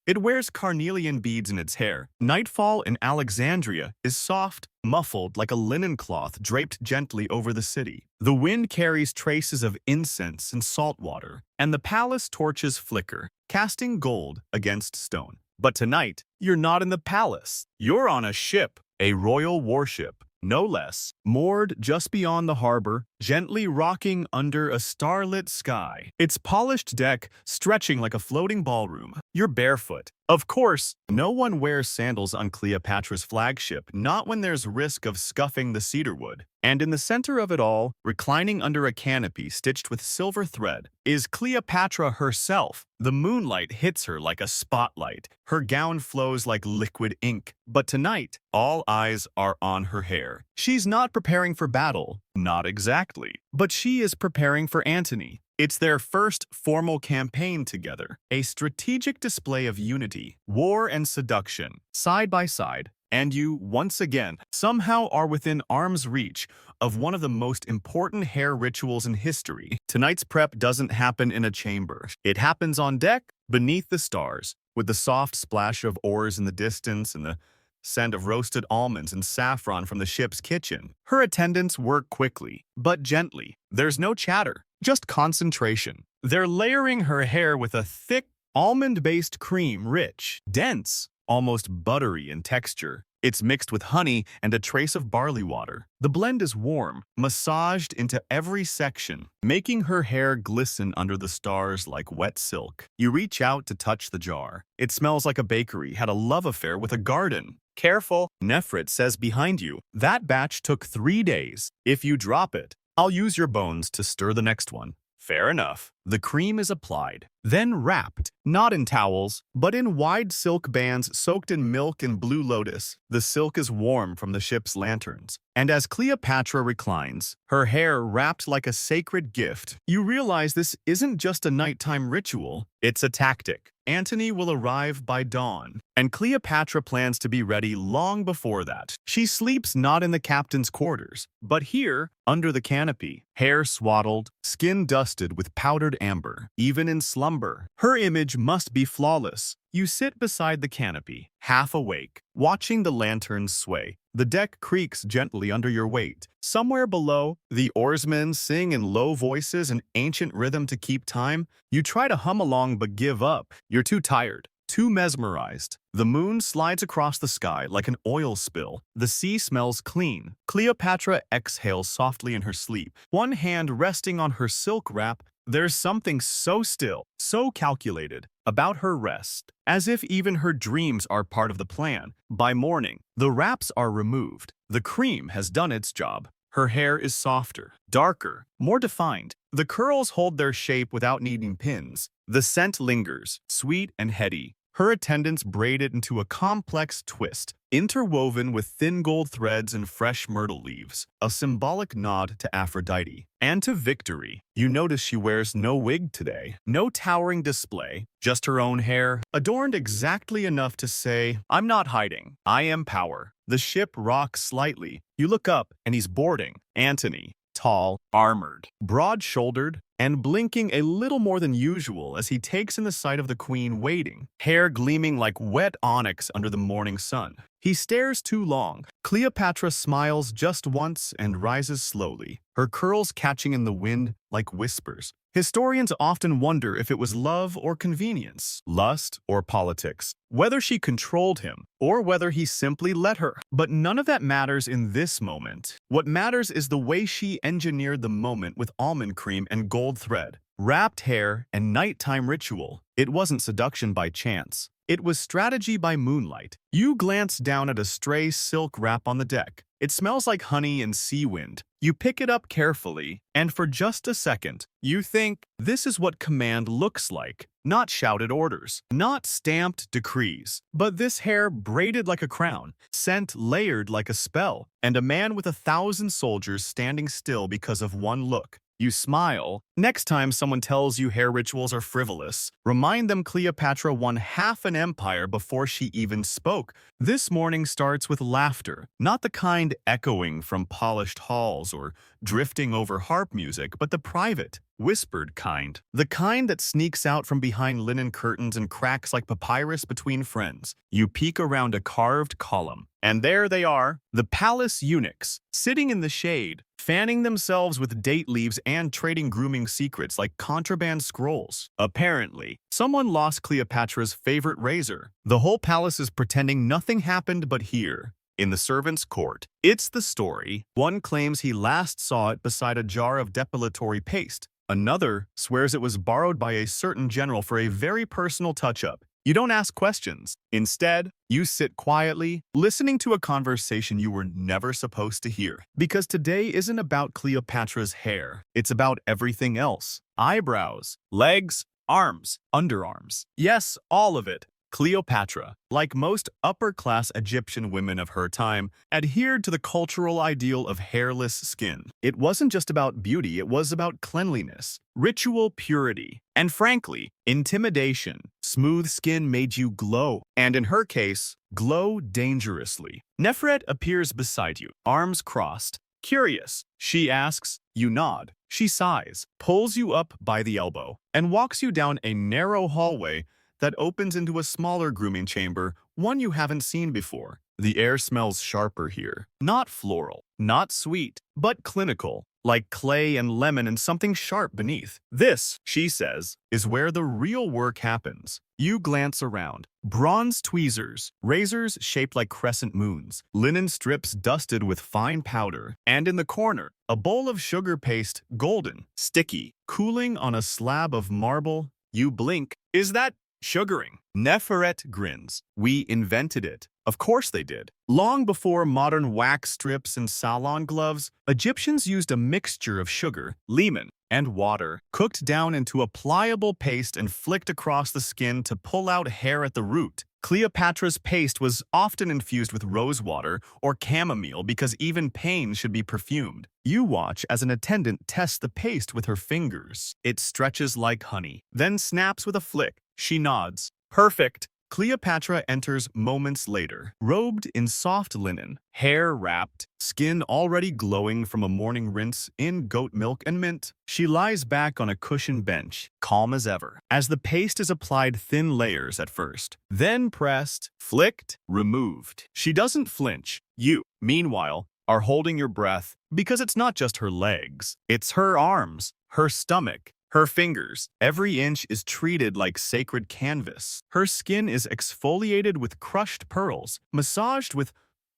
it wears carnelian beads in its hair. Nightfall in Alexandria is soft, muffled like a linen cloth draped gently over the city. The wind carries traces of incense and salt water, and the palace torches flicker, casting gold against stone. But tonight, you're not in the palace. You're on a ship, a royal warship, no less, moored just beyond the harbor, gently rocking under a starlit sky. Its polished deck stretching like a floating ballroom. You're barefoot. Of course, no one wears sandals on Cleopatra's flagship, not when there's risk of scuffing the cedarwood. And in the center of it all, reclining under a canopy stitched with silver thread, is Cleopatra herself. The moonlight hits her like a spotlight. Her gown flows like liquid ink. But tonight, all eyes are on her hair. She's not preparing for battle. Not exactly. But she is preparing for Antony. It's their first formal campaign together, a strategic display of unity, war and seduction, side by side. and you, once again, somehow are within arm's reach of one of the most important hair rituals in history. Tonight's prep doesn't happen in a chamber. It happens on deck, beneath the stars, with the soft splash of oars in the distance and the scent of roasted almonds and saffron from the ship's kitchen. Her attendants work quickly, but gently. There's no chatter, just concentration. They're layering her hair with a thick, almond-based cream, rich, dense, almost buttery in texture. It's mixed with honey and a trace of barley water. The blend is warm, massaged into every section, making her hair glisten under the stars like wet silk. You reach out to touch the jar. It smells like a bakery had a love affair with a garden. Careful, Nefrit says behind you. That batch took 3 days. If you drop it, I'll use your bones to stir the next one. Fair enough. The cream is applied, then wrapped, not in towels, but in wide silk bands soaked in milk and blue lotus. The silk is warm from the ship's lanterns, and as Cleopatra reclines, her hair wrapped like a sacred gift, you realize this isn't just a nighttime ritual, it's a tactic. Antony will arrive by dawn, and Cleopatra plans to be ready long before that. She sleeps not in the captain's quarters, but here, under the canopy, hair swaddled, skin dusted with powdered amber. Even in slumber, her image must be flawless. You sit beside the canopy, half awake, watching the lanterns sway. The deck creaks gently under your weight. Somewhere below, the oarsmen sing in low voices an ancient rhythm to keep time. You try to hum along but give up. You're too tired, too mesmerized. The moon slides across the sky like an oil spill. The sea smells clean. Cleopatra exhales softly in her sleep, one hand resting on her silk wrap. There's something so still, so calculated about her rest, as if even her dreams are part of the plan. By morning, the wraps are removed. The cream has done its job. Her hair is softer, darker, more defined. The curls hold their shape without needing pins. The scent lingers, sweet and heady. Her attendants braid it into a complex twist, interwoven with thin gold threads and fresh myrtle leaves, a symbolic nod to Aphrodite and to victory. You notice she wears no wig today, no towering display, just her own hair, adorned exactly enough to say, "I'm not hiding, I am power." The ship rocks slightly. You look up, and he's boarding. Antony, tall, armored, broad-shouldered, and blinking a little more than usual as he takes in the sight of the queen waiting, hair gleaming like wet onyx under the morning sun. He stares too long. Cleopatra smiles just once and rises slowly, her curls catching in the wind like whispers. Historians often wonder if it was love or convenience, lust or politics, whether she controlled him or whether he simply let her. But none of that matters in this moment. What matters is the way she engineered the moment with almond cream and gold thread, wrapped hair, and nighttime ritual. It wasn't seduction by chance. It was strategy by moonlight. You glance down at a stray silk wrap on the deck. It smells like honey and sea wind. You pick it up carefully, and for just a second, you think, this is what command looks like. Not shouted orders, not stamped decrees, but this hair braided like a crown, scent layered like a spell, and a man with 1,000 soldiers standing still because of one look. You smile. Next time someone tells you hair rituals are frivolous, remind them Cleopatra won half an empire before she even spoke. This morning starts with laughter, not the kind echoing from polished halls or drifting over harp music, but the private, whispered kind. The kind that sneaks out from behind linen curtains and cracks like papyrus between friends. You peek around a carved column, and there they are, the palace eunuchs, sitting in the shade, fanning themselves with date leaves and trading grooming secrets like contraband scrolls. Apparently, someone lost Cleopatra's favorite razor. The whole palace is pretending nothing happened but here, in the servants' court. It's the story. One claims he last saw it beside a jar of depilatory paste. Another swears it was borrowed by a certain general for a very personal touch-up. You don't ask questions. Instead, you sit quietly, listening to a conversation you were never supposed to hear. Because today isn't about Cleopatra's hair. It's about everything else. Eyebrows, legs, arms, underarms. Yes, all of it. Cleopatra, like most upper-class Egyptian women of her time, adhered to the cultural ideal of hairless skin. It wasn't just about beauty, it was about cleanliness, ritual purity, and frankly, intimidation. Smooth skin made you glow, and in her case, glow dangerously. Nefret appears beside you, arms crossed. Curious, she asks. You nod. She sighs, pulls you up by the elbow, and walks you down a narrow hallway that opens into a smaller grooming chamber, one you haven't seen before. The air smells sharper here. Not floral, not sweet, but clinical, like clay and lemon and something sharp beneath. This, she says, is where the real work happens. You glance around. Bronze tweezers, razors shaped like crescent moons, linen strips dusted with fine powder, and in the corner, a bowl of sugar paste, golden, sticky, cooling on a slab of marble. You blink. Is that sugaring? Neferet grins. We invented it. Of course they did. Long before modern wax strips and salon gloves, Egyptians used a mixture of sugar, lemon, and water, cooked down into a pliable paste and flicked across the skin to pull out hair at the root. Cleopatra's paste was often infused with rose water or chamomile because even pain should be perfumed. You watch as an attendant tests the paste with her fingers. It stretches like honey, then snaps with a flick. She nods. Perfect. Cleopatra enters moments later, robed in soft linen, hair wrapped, skin already glowing from a morning rinse in goat milk and mint. She lies back on a cushioned bench, calm as ever, as the paste is applied thin layers at first, then pressed, flicked, removed. She doesn't flinch. You, meanwhile, are holding your breath because it's not just her legs, it's her arms, her stomach, her fingers. Every inch is treated like sacred canvas. Her skin is exfoliated with crushed pearls, massaged with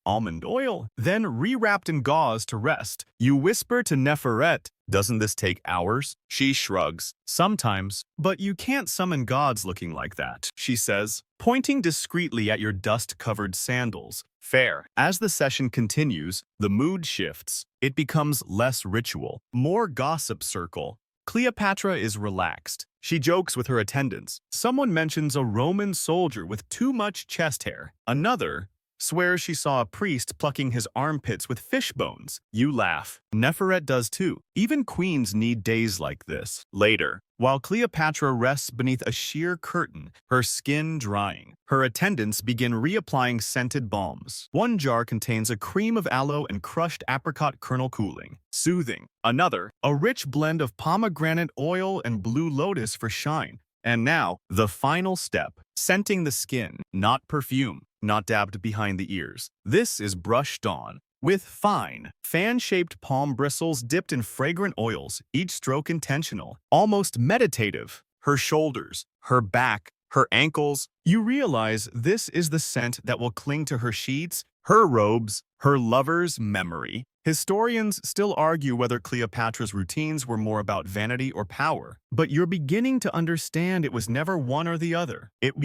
almond oil, then rewrapped in gauze to rest. You whisper to Neferet, "Doesn't this take hours?" She shrugs. "Sometimes, but you can't summon gods looking like that," she says, pointing discreetly at your dust-covered sandals. Fair. As the session continues, the mood shifts. It becomes less ritual, more gossip circle. Cleopatra is relaxed. She jokes with her attendants. Someone mentions a Roman soldier with too much chest hair. Another swears she saw a priest plucking his armpits with fish bones. You laugh. Neferet does too. Even queens need days like this. Later, while Cleopatra rests beneath a sheer curtain, her skin drying, her attendants begin reapplying scented balms. One jar contains a cream of aloe and crushed apricot kernel cooling, soothing. Another, a rich blend of pomegranate oil and blue lotus for shine. And now, the final step, scenting the skin, not perfume, not dabbed behind the ears. This is brushed on with fine, fan-shaped palm bristles dipped in fragrant oils, each stroke intentional, almost meditative. Her shoulders, her back, her ankles. You realize this is the scent that will cling to her sheets, her robes, her lover's memory. Historians still argue whether Cleopatra's routines were more about vanity or power, but you're beginning to understand it was never one or the other. It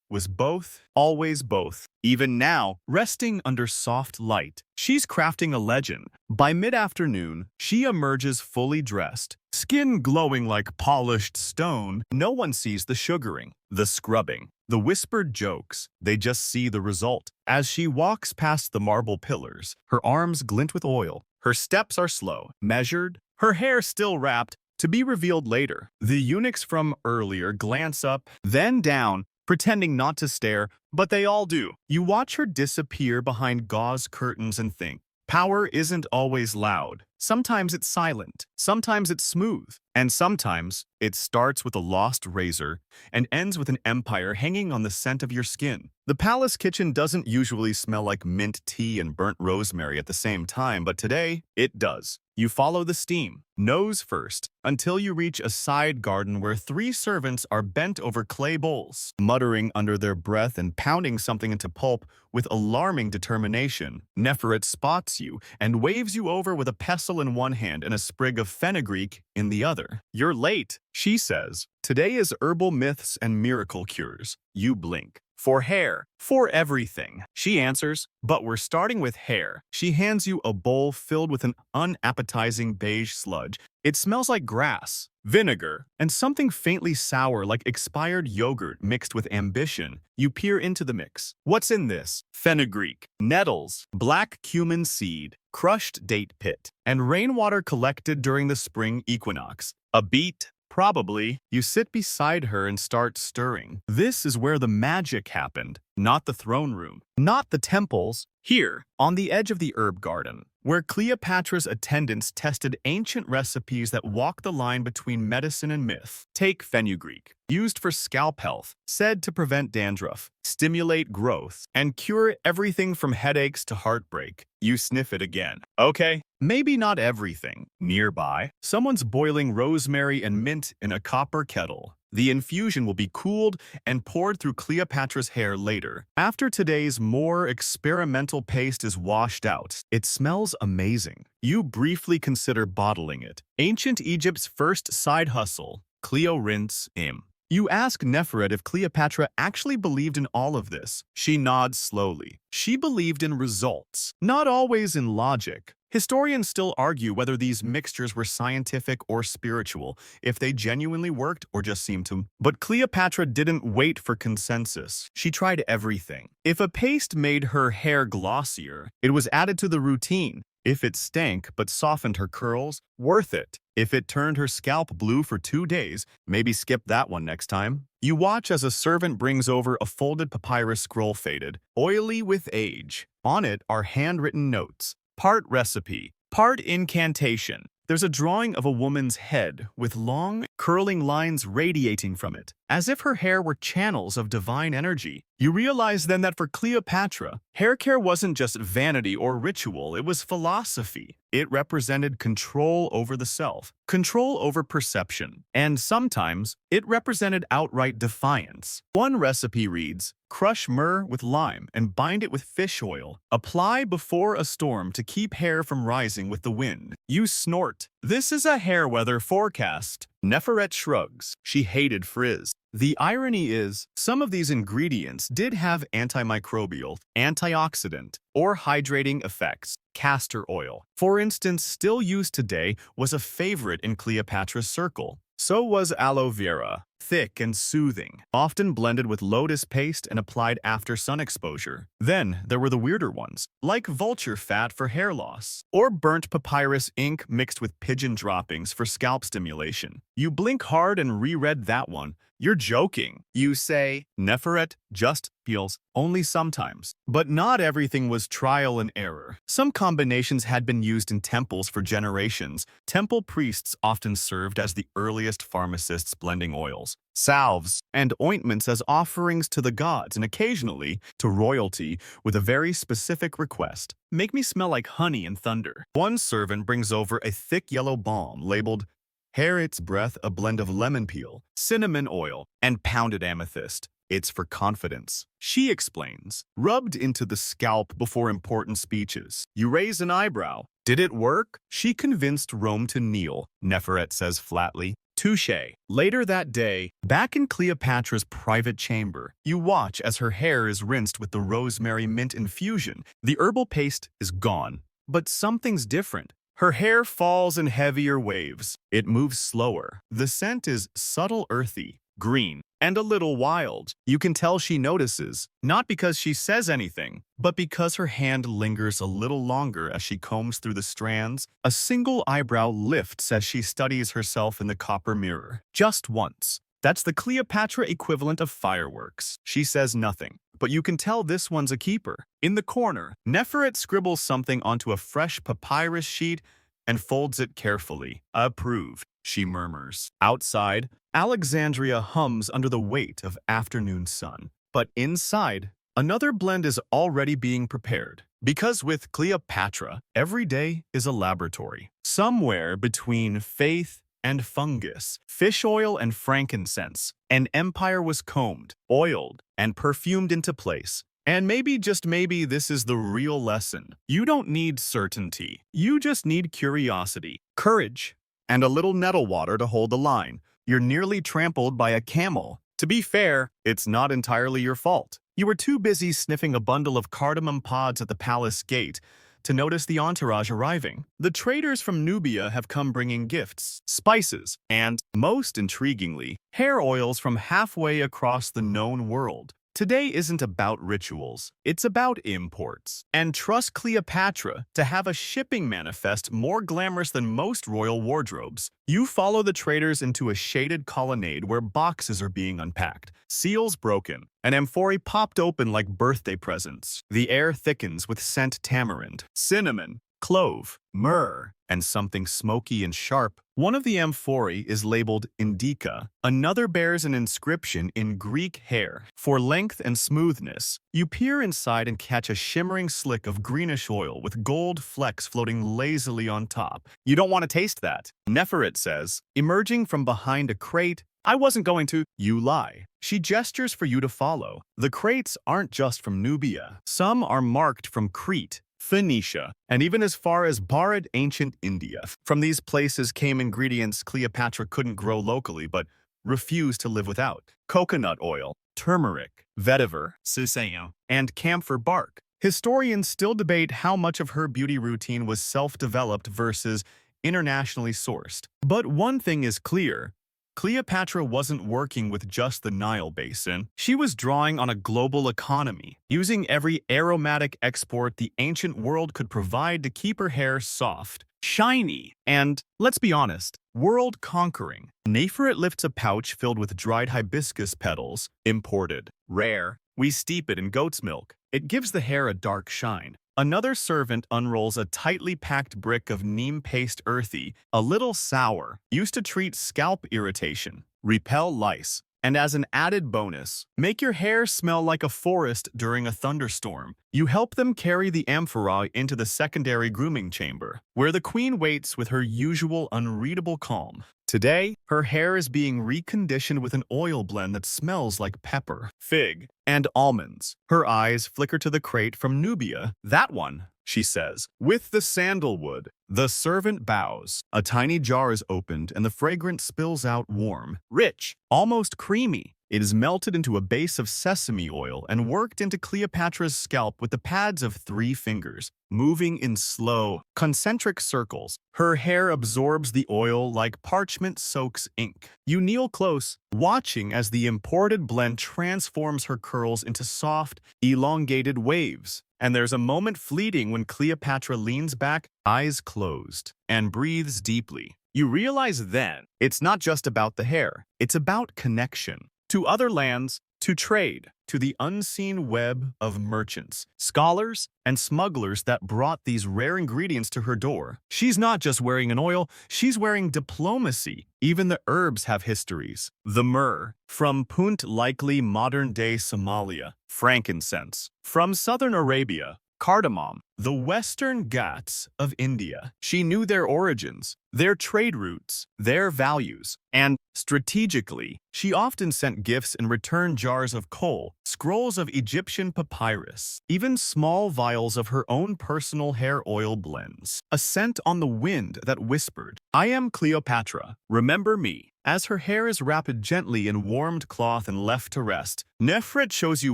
was both, always both. Even now, resting under soft light, she's crafting a legend. By mid-afternoon, she emerges fully dressed, skin glowing like polished stone. No one sees the sugaring, the scrubbing, the whispered jokes. They just see the result. As she walks past the marble pillars, her arms glint with oil. Her steps are slow, measured, her hair still wrapped, to be revealed later. The eunuchs from earlier glance up, then down, pretending not to stare, but they all do. You watch her disappear behind gauze curtains and think, power isn't always loud. Sometimes it's silent, sometimes it's smooth, and sometimes it starts with a lost razor and ends with an empire hanging on the scent of your skin. The palace kitchen doesn't usually smell like mint tea and burnt rosemary at the same time, but today, it does. You follow the steam, nose first, until you reach a side garden where 3 servants are bent over clay bowls, muttering under their breath and pounding something into pulp with alarming determination. Neferet spots you and waves you over with a pestle in one hand and a sprig of fenugreek in the other. "You're late," she says. "Today is herbal myths and miracle cures." You blink. "For hair, for everything," she answers. "But we're starting with hair." She hands you a bowl filled with an unappetizing beige sludge. It smells like grass, vinegar, and something faintly sour like expired yogurt mixed with ambition. You peer into the mix. What's in this? Fenugreek, nettles, black cumin seed, crushed date pit, and rainwater collected during the spring equinox. A beet, probably. You sit beside her and start stirring. This is where the magic happened, not the throne room, not the temples. Here, on the edge of the herb garden, where Cleopatra's attendants tested ancient recipes that walk the line between medicine and myth. Take fenugreek, used for scalp health, said to prevent dandruff, stimulate growth, and cure everything from headaches to heartbreak. You sniff it again. Okay, maybe not everything. Nearby, someone's boiling rosemary and mint in a copper kettle. The infusion will be cooled and poured through Cleopatra's hair later. After today's more experimental paste is washed out, it smells amazing. You briefly consider bottling it. Ancient Egypt's first side hustle, Cleo rinse im. You ask Neferet if Cleopatra actually believed in all of this. She nods slowly. She believed in results, not always in logic. Historians still argue whether these mixtures were scientific or spiritual, if they genuinely worked or just seemed to. But Cleopatra didn't wait for consensus. She tried everything. If a paste made her hair glossier, it was added to the routine. If it stank but softened her curls, worth it. If it turned her scalp blue for 2 days, maybe skip that one next time. You watch as a servant brings over a folded papyrus scroll faded, oily with age. On it are handwritten notes. Part recipe, part incantation. There's a drawing of a woman's head with long, curling lines radiating from it, as if her hair were channels of divine energy. You realize then that for Cleopatra, hair care wasn't just vanity or ritual, it was philosophy. It represented control over the self, control over perception, and sometimes it represented outright defiance. One recipe reads, crush myrrh with lime and bind it with fish oil. Apply before a storm to keep hair from rising with the wind. You snort. This is a hair weather forecast. Neferet shrugs. She hated frizz. The irony is, some of these ingredients did have antimicrobial, antioxidant, or hydrating effects. Castor oil, for instance, still used today, was a favorite in Cleopatra's circle. So was aloe vera, thick and soothing, often blended with lotus paste and applied after sun exposure. Then there were the weirder ones, like vulture fat for hair loss, or burnt papyrus ink mixed with pigeon droppings for scalp stimulation. You blink hard and reread that one. You're joking. You say, Neferet just peels only sometimes. But not everything was trial and error. Some combinations had been used in temples for generations. Temple priests often served as the earliest pharmacists blending oils, salves, and ointments as offerings to the gods and occasionally to royalty with a very specific request. Make me smell like honey and thunder. One servant brings over a thick yellow balm labeled hair its breath, a blend of lemon peel, cinnamon oil, and pounded amethyst. It's for confidence. She explains, rubbed into the scalp before important speeches. You raise an eyebrow. Did it work? She convinced Rome to kneel, Neferet says flatly. Touché. Later that day, back in Cleopatra's private chamber, you watch as her hair is rinsed with the rosemary mint infusion. The herbal paste is gone, but something's different. Her hair falls in heavier waves. It moves slower. The scent is subtle, earthy, green, and a little wild. You can tell she notices, not because she says anything, but because her hand lingers a little longer as she combs through the strands. A single eyebrow lifts as she studies herself in the copper mirror. Just once. That's the Cleopatra equivalent of fireworks. She says nothing, but you can tell this one's a keeper. In the corner, Neferet scribbles something onto a fresh papyrus sheet and folds it carefully. Approved, she murmurs. Outside, Alexandria hums under the weight of afternoon sun. But inside, another blend is already being prepared. Because with Cleopatra, every day is a laboratory. Somewhere between faith and fungus, fish oil and frankincense, an empire was combed, oiled, and perfumed into place. And maybe, just maybe, this is the real lesson. You don't need certainty. You just need curiosity, courage, and a little nettle water to hold the line. You're nearly trampled by a camel. To be fair, it's not entirely your fault. You were too busy sniffing a bundle of cardamom pods at the palace gate. to notice the entourage arriving. The traders from Nubia have come bringing gifts, spices, and, most intriguingly, hair oils from halfway across the known world. Today isn't about rituals, it's about imports. And trust Cleopatra to have a shipping manifest more glamorous than most royal wardrobes. You follow the traders into a shaded colonnade where boxes are being unpacked, seals broken, an amphorae popped open like birthday presents. The air thickens with scent tamarind, cinnamon, clove, myrrh, and something smoky and sharp. One of the amphorae is labeled indica. Another bears an inscription in Greek hair for length and smoothness. You peer inside and catch a shimmering slick of greenish oil with gold flecks floating lazily on top. You don't want to taste that, Neferet says, emerging from behind a crate. I wasn't going to. You lie. She gestures for you to follow. The crates aren't just from Nubia. Some are marked from Crete, Phoenicia, and even as far as Bharat, ancient India. From these places came ingredients Cleopatra couldn't grow locally but refused to live without. Coconut oil, turmeric, vetiver, sesame, and camphor bark. Historians still debate how much of her beauty routine was self-developed versus internationally sourced. But one thing is clear. Cleopatra wasn't working with just the Nile basin. She was drawing on a global economy, using every aromatic export the ancient world could provide to keep her hair soft, shiny, and, let's be honest, world-conquering. Neferet lifts a pouch filled with dried hibiscus petals, imported, rare. We steep it in goat's milk. It gives the hair a dark shine. Another servant unrolls a tightly packed brick of neem paste, earthy, a little sour, used to treat scalp irritation, repel lice, and as an added bonus, make your hair smell like a forest during a thunderstorm. You help them carry the amphora into the secondary grooming chamber, where the queen waits with her usual unreadable calm. Today, her hair is being reconditioned with an oil blend that smells like pepper, fig, and almonds. Her eyes flicker to the crate from Nubia. That one, she says, with the sandalwood. The servant bows. A tiny jar is opened and the fragrance spills out warm, rich, almost creamy. It is melted into a base of sesame oil and worked into Cleopatra's scalp with the pads of 3 fingers, moving in slow, concentric circles. Her hair absorbs the oil like parchment soaks ink. You kneel close, watching as the imported blend transforms her curls into soft, elongated waves. And there's a moment fleeting when Cleopatra leans back, eyes closed, and breathes deeply. You realize then, it's not just about the hair, it's about connection. To other lands, to trade, to the unseen web of merchants, scholars, and smugglers that brought these rare ingredients to her door. She's not just wearing an oil, she's wearing diplomacy. Even the herbs have histories. The myrrh, from Punt, likely modern-day Somalia. Frankincense, from southern Arabia. Cardamom, the Western Ghats of India. She knew their origins, their trade routes, their values, and, strategically, she often sent gifts in return: jars of coal, scrolls of Egyptian papyrus, even small vials of her own personal hair oil blends. A scent on the wind that whispered, "I am Cleopatra, remember me." As her hair is wrapped gently in warmed cloth and left to rest, Neferet shows you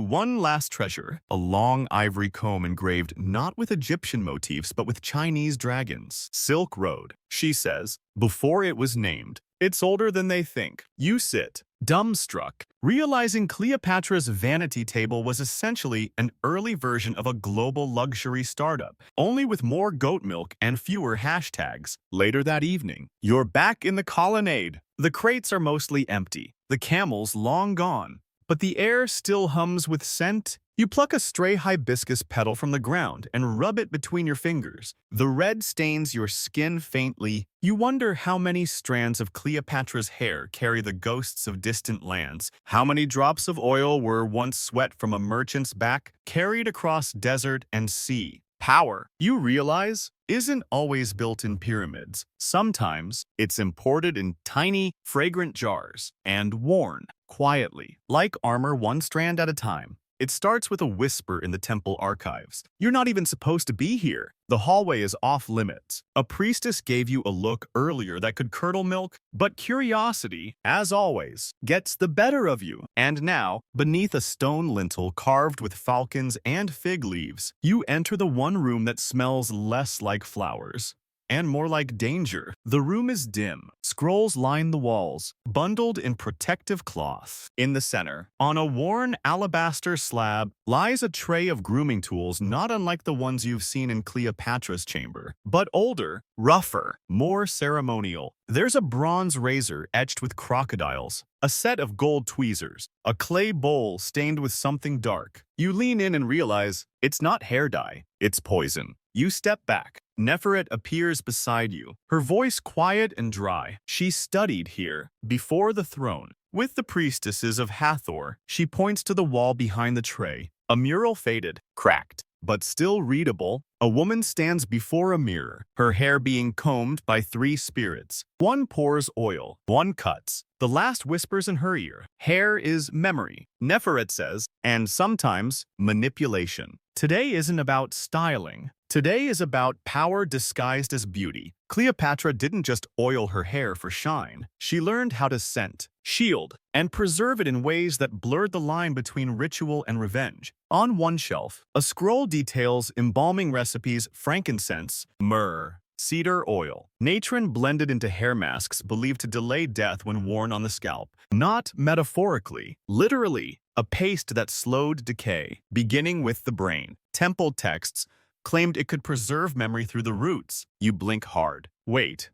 one last treasure, a long ivory comb engraved not with Egyptian motifs but with Chinese dragons. Silk Road, she says, before it was named. It's older than they think. You sit, dumbstruck, realizing Cleopatra's vanity table was essentially an early version of a global luxury startup, only with more goat milk and fewer hashtags. Later that evening, you're back in the colonnade. The crates are mostly empty, the camels long gone, but the air still hums with scent. You pluck a stray hibiscus petal from the ground and rub it between your fingers. The red stains your skin faintly. You wonder how many strands of Cleopatra's hair carry the ghosts of distant lands. How many drops of oil were once sweat from a merchant's back, carried across desert and sea. Power, you realize, isn't always built in pyramids. Sometimes it's imported in tiny, fragrant jars and worn quietly, like armor, one strand at a time. It starts with a whisper in the temple archives. You're not even supposed to be here. The hallway is off limits. A priestess gave you a look earlier that could curdle milk, but curiosity, as always, gets the better of you. And now, beneath a stone lintel carved with falcons and fig leaves, you enter the one room that smells less like flowers and more like danger. The room is dim. Scrolls line the walls, bundled in protective cloth. In the center, on a worn alabaster slab, lies a tray of grooming tools not unlike the ones you've seen in Cleopatra's chamber, but older, rougher, more ceremonial. There's a bronze razor etched with crocodiles, a set of gold tweezers, a clay bowl stained with something dark. You lean in and realize it's not hair dye, it's poison. You step back. Neferet appears beside you, her voice quiet and dry. She studied here, before the throne. With the priestesses of Hathor, she points to the wall behind the tray. A mural faded, cracked, but still readable. A woman stands before a mirror, her hair being combed by 3 spirits. One pours oil, one cuts. The last whispers in her ear. Hair is memory, Neferet says, and sometimes manipulation. Today isn't about styling. Today is about power disguised as beauty. Cleopatra didn't just oil her hair for shine. She learned how to scent, shield, and preserve it in ways that blurred the line between ritual and revenge. On one shelf, a scroll details embalming recipes, frankincense, myrrh, cedar oil, natron blended into hair masks believed to delay death when worn on the scalp. Not metaphorically, literally, a paste that slowed decay, beginning with the brain. Temple texts claimed it could preserve memory through the roots. You blink hard. Wait.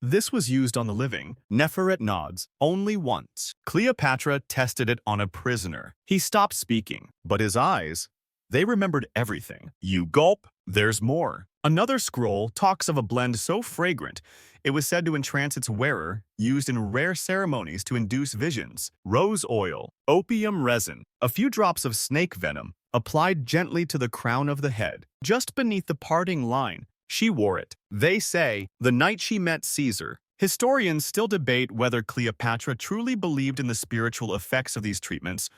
This was used on the living. Neferet nods. Only once. Cleopatra tested it on a prisoner. He stopped speaking, but his eyes, they remembered everything. You gulp. There's more. Another scroll talks of a blend so fragrant, it was said to entrance its wearer, used in rare ceremonies to induce visions. Rose oil, opium resin, a few drops of snake venom, applied gently to the crown of the head. Just beneath the parting line, she wore it. They say, the night she met Caesar. Historians still debate whether Cleopatra truly believed in the spiritual effects of these treatments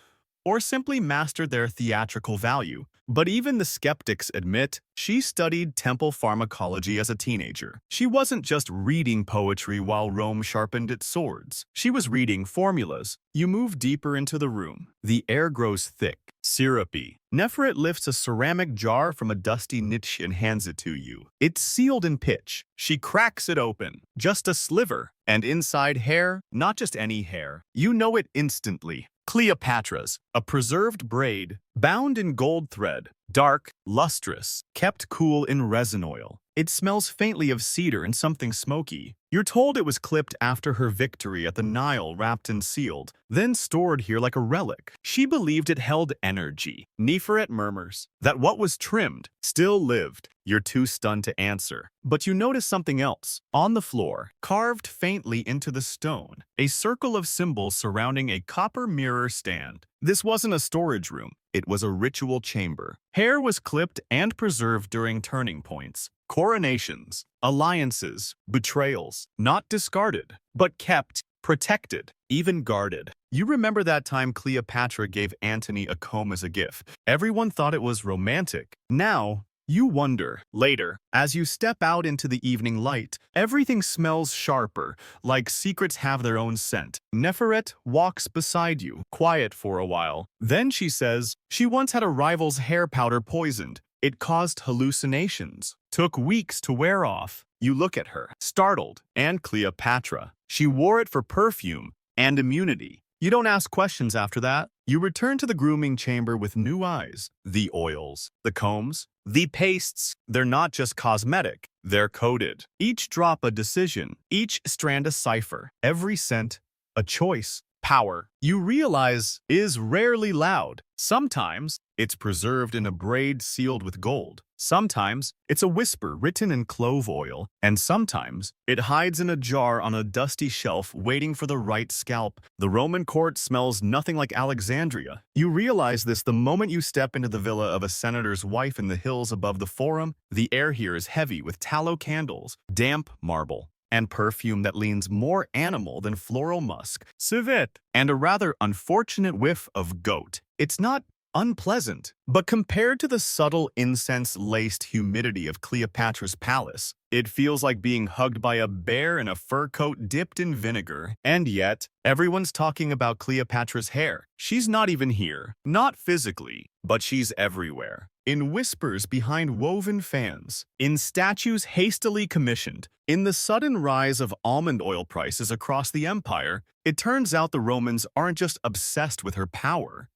or simply mastered their theatrical value. But even the skeptics admit she studied temple pharmacology as a teenager. She wasn't just reading poetry while Rome sharpened its swords. She was reading formulas. You move deeper into the room. The air grows thick, syrupy. Neferet lifts a ceramic jar from a dusty niche and hands it to you. It's sealed in pitch. She cracks it open. Just a sliver. And inside hair, not just any hair. You know it instantly. Cleopatra's, a preserved braid, bound in gold thread, dark, lustrous, kept cool in resin oil. It smells faintly of cedar and something smoky. You're told it was clipped after her victory at the Nile, wrapped and sealed, then stored here like a relic. She believed it held energy. Neferet murmurs that what was trimmed still lived. You're too stunned to answer. But you notice something else. On the floor, carved faintly into the stone, a circle of symbols surrounding a copper mirror stand. This wasn't a storage room. It was a ritual chamber. Hair was clipped and preserved during turning points. Coronations, alliances, betrayals, not discarded, but kept, protected, even guarded. You remember that time Cleopatra gave Antony a comb as a gift. Everyone thought it was romantic. Now, you wonder. Later, as you step out into the evening light, everything smells sharper, like secrets have their own scent. Neferet walks beside you, quiet for a while. Then she says, she once had a rival's hair powder poisoned. It caused hallucinations. Took weeks to wear off. You look at her, startled, and Cleopatra. She wore it for perfume and immunity. You don't ask questions after that. You return to the grooming chamber with new eyes. The oils, the combs, the pastes, they're not just cosmetic, they're coded. Each drop a decision, each strand a cipher, every scent a choice. Power, you realize, is rarely loud. Sometimes it's preserved in a braid sealed with gold. Sometimes it's a whisper written in clove oil. And sometimes it hides in a jar on a dusty shelf waiting for the right scalp. The Roman court smells nothing like Alexandria. You realize this the moment you step into the villa of a senator's wife in the hills above the forum. The air here is heavy with tallow candles, damp marble, and perfume that leans more animal than floral musk, civet, and a rather unfortunate whiff of goat. It's not unpleasant. But compared to the subtle incense-laced humidity of Cleopatra's palace, it feels like being hugged by a bear in a fur coat dipped in vinegar. And yet, everyone's talking about Cleopatra's hair. She's not even here. Not physically, but she's everywhere. In whispers behind woven fans, in statues hastily commissioned, in the sudden rise of almond oil prices across the empire, it turns out the Romans aren't just obsessed with her power.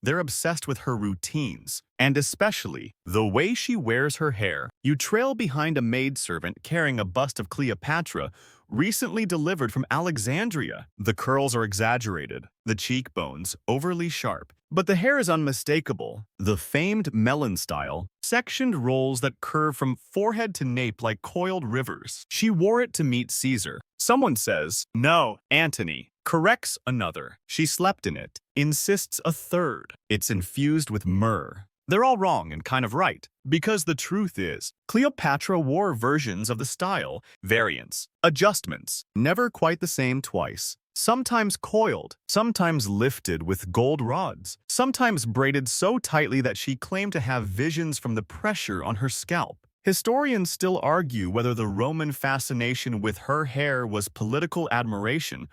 They're obsessed with her routines, and especially the way she wears her hair. You trail behind a maidservant carrying a bust of Cleopatra, recently delivered from Alexandria. The curls are exaggerated, the cheekbones overly sharp, but the hair is unmistakable. The famed melon style, sectioned rolls that curve from forehead to nape like coiled rivers. She wore it to meet Caesar. Someone says, "No, Antony." Corrects another. She slept in it. Insists a third. It's infused with myrrh. They're all wrong and kind of right, because the truth is, Cleopatra wore versions of the style, variants, adjustments, never quite the same twice. Sometimes coiled, sometimes lifted with gold rods, sometimes braided so tightly that she claimed to have visions from the pressure on her scalp. Historians still argue whether the Roman fascination with her hair was political admiration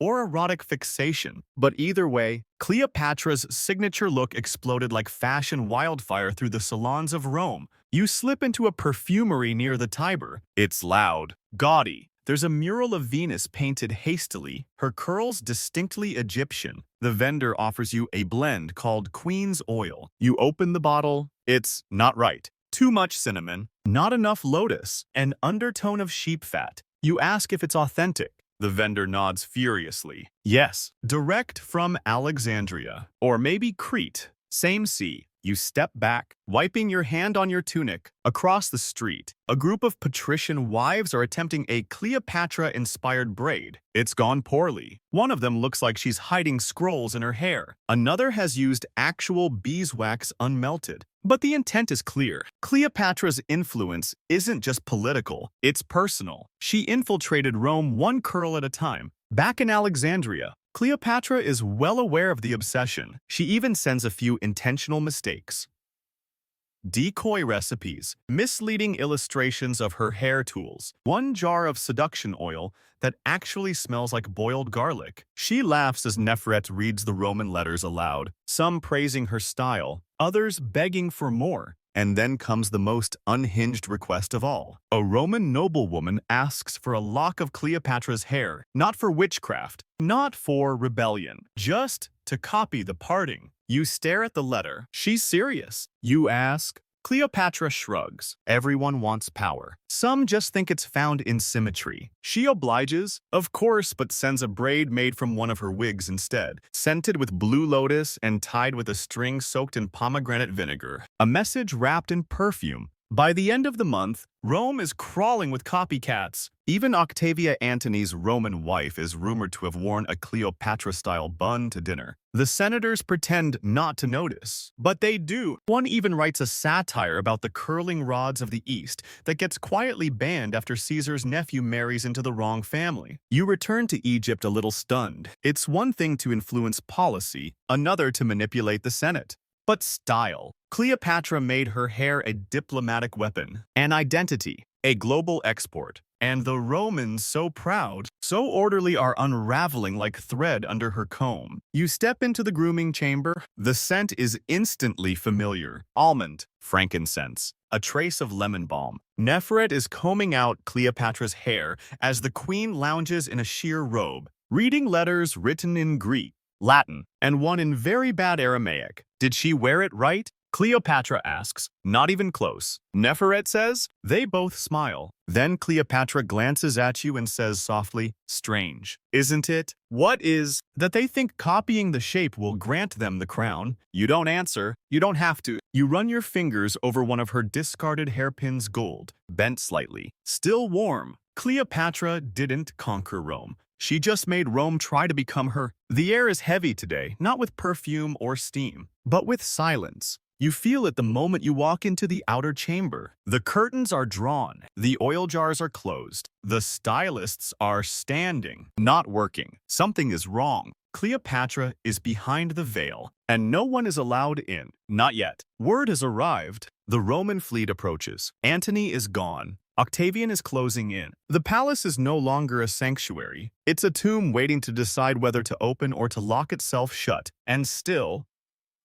or erotic fixation. But either way, Cleopatra's signature look exploded like fashion wildfire through the salons of Rome. You slip into a perfumery near the Tiber. It's loud, gaudy. There's a mural of Venus painted hastily, her curls distinctly Egyptian. The vendor offers you a blend called Queen's Oil. You open the bottle, it's not right. Too much cinnamon, not enough lotus, an undertone of sheep fat. You ask if it's authentic. The vendor nods furiously. Yes, direct from Alexandria. Or maybe Crete. Same sea. You step back, wiping your hand on your tunic. Across the street, a group of patrician wives are attempting a Cleopatra-inspired braid. It's gone poorly. One of them looks like she's hiding scrolls in her hair. Another has used actual beeswax unmelted. But the intent is clear. Cleopatra's influence isn't just political, it's personal. She infiltrated Rome one curl at a time. Back in Alexandria, Cleopatra is well aware of the obsession. She even sends a few intentional mistakes. Decoy recipes, misleading illustrations of her hair tools, one jar of seduction oil that actually smells like boiled garlic. She laughs as Nefret reads the Roman letters aloud, some praising her style, others begging for more. And then comes the most unhinged request of all. A Roman noblewoman asks for a lock of Cleopatra's hair, not for witchcraft, not for rebellion, just to copy the parting. You stare at the letter. She's serious. You ask. Cleopatra shrugs. Everyone wants power. Some just think it's found in symmetry. She obliges, of course, but sends a braid made from one of her wigs instead, scented with blue lotus and tied with a string soaked in pomegranate vinegar. A message wrapped in perfume. By the end of the month, Rome is crawling with copycats. Even Octavia Antony's Roman wife is rumored to have worn a Cleopatra-style bun to dinner. The senators pretend not to notice, but they do. One even writes a satire about the curling rods of the East that gets quietly banned after Caesar's nephew marries into the wrong family. You return to Egypt a little stunned. It's one thing to influence policy, another to manipulate the Senate. But style. Cleopatra made her hair a diplomatic weapon, an identity, a global export. And the Romans, so proud, so orderly, are unraveling like thread under her comb. You step into the grooming chamber. The scent is instantly familiar. Almond, frankincense, a trace of lemon balm. Nefret is combing out Cleopatra's hair as the queen lounges in a sheer robe, reading letters written in Greek, Latin, and one in very bad Aramaic. Did she wear it right? Cleopatra asks. Not even close. Nefret says. They both smile. Then Cleopatra glances at you and says softly, strange, isn't it? What is? That they think copying the shape will grant them the crown. You don't answer. You don't have to. You run your fingers over one of her discarded hairpins, gold, bent slightly, still warm. Cleopatra didn't conquer Rome. She just made Rome try to become her. The air is heavy today, not with perfume or steam, but with silence. You feel it the moment you walk into the outer chamber. The curtains are drawn. The oil jars are closed. The stylists are standing, not working. Something is wrong. Cleopatra is behind the veil, and no one is allowed in. Not yet. Word has arrived. The Roman fleet approaches. Antony is gone. Octavian is closing in. The palace is no longer a sanctuary. It's a tomb waiting to decide whether to open or to lock itself shut. And still,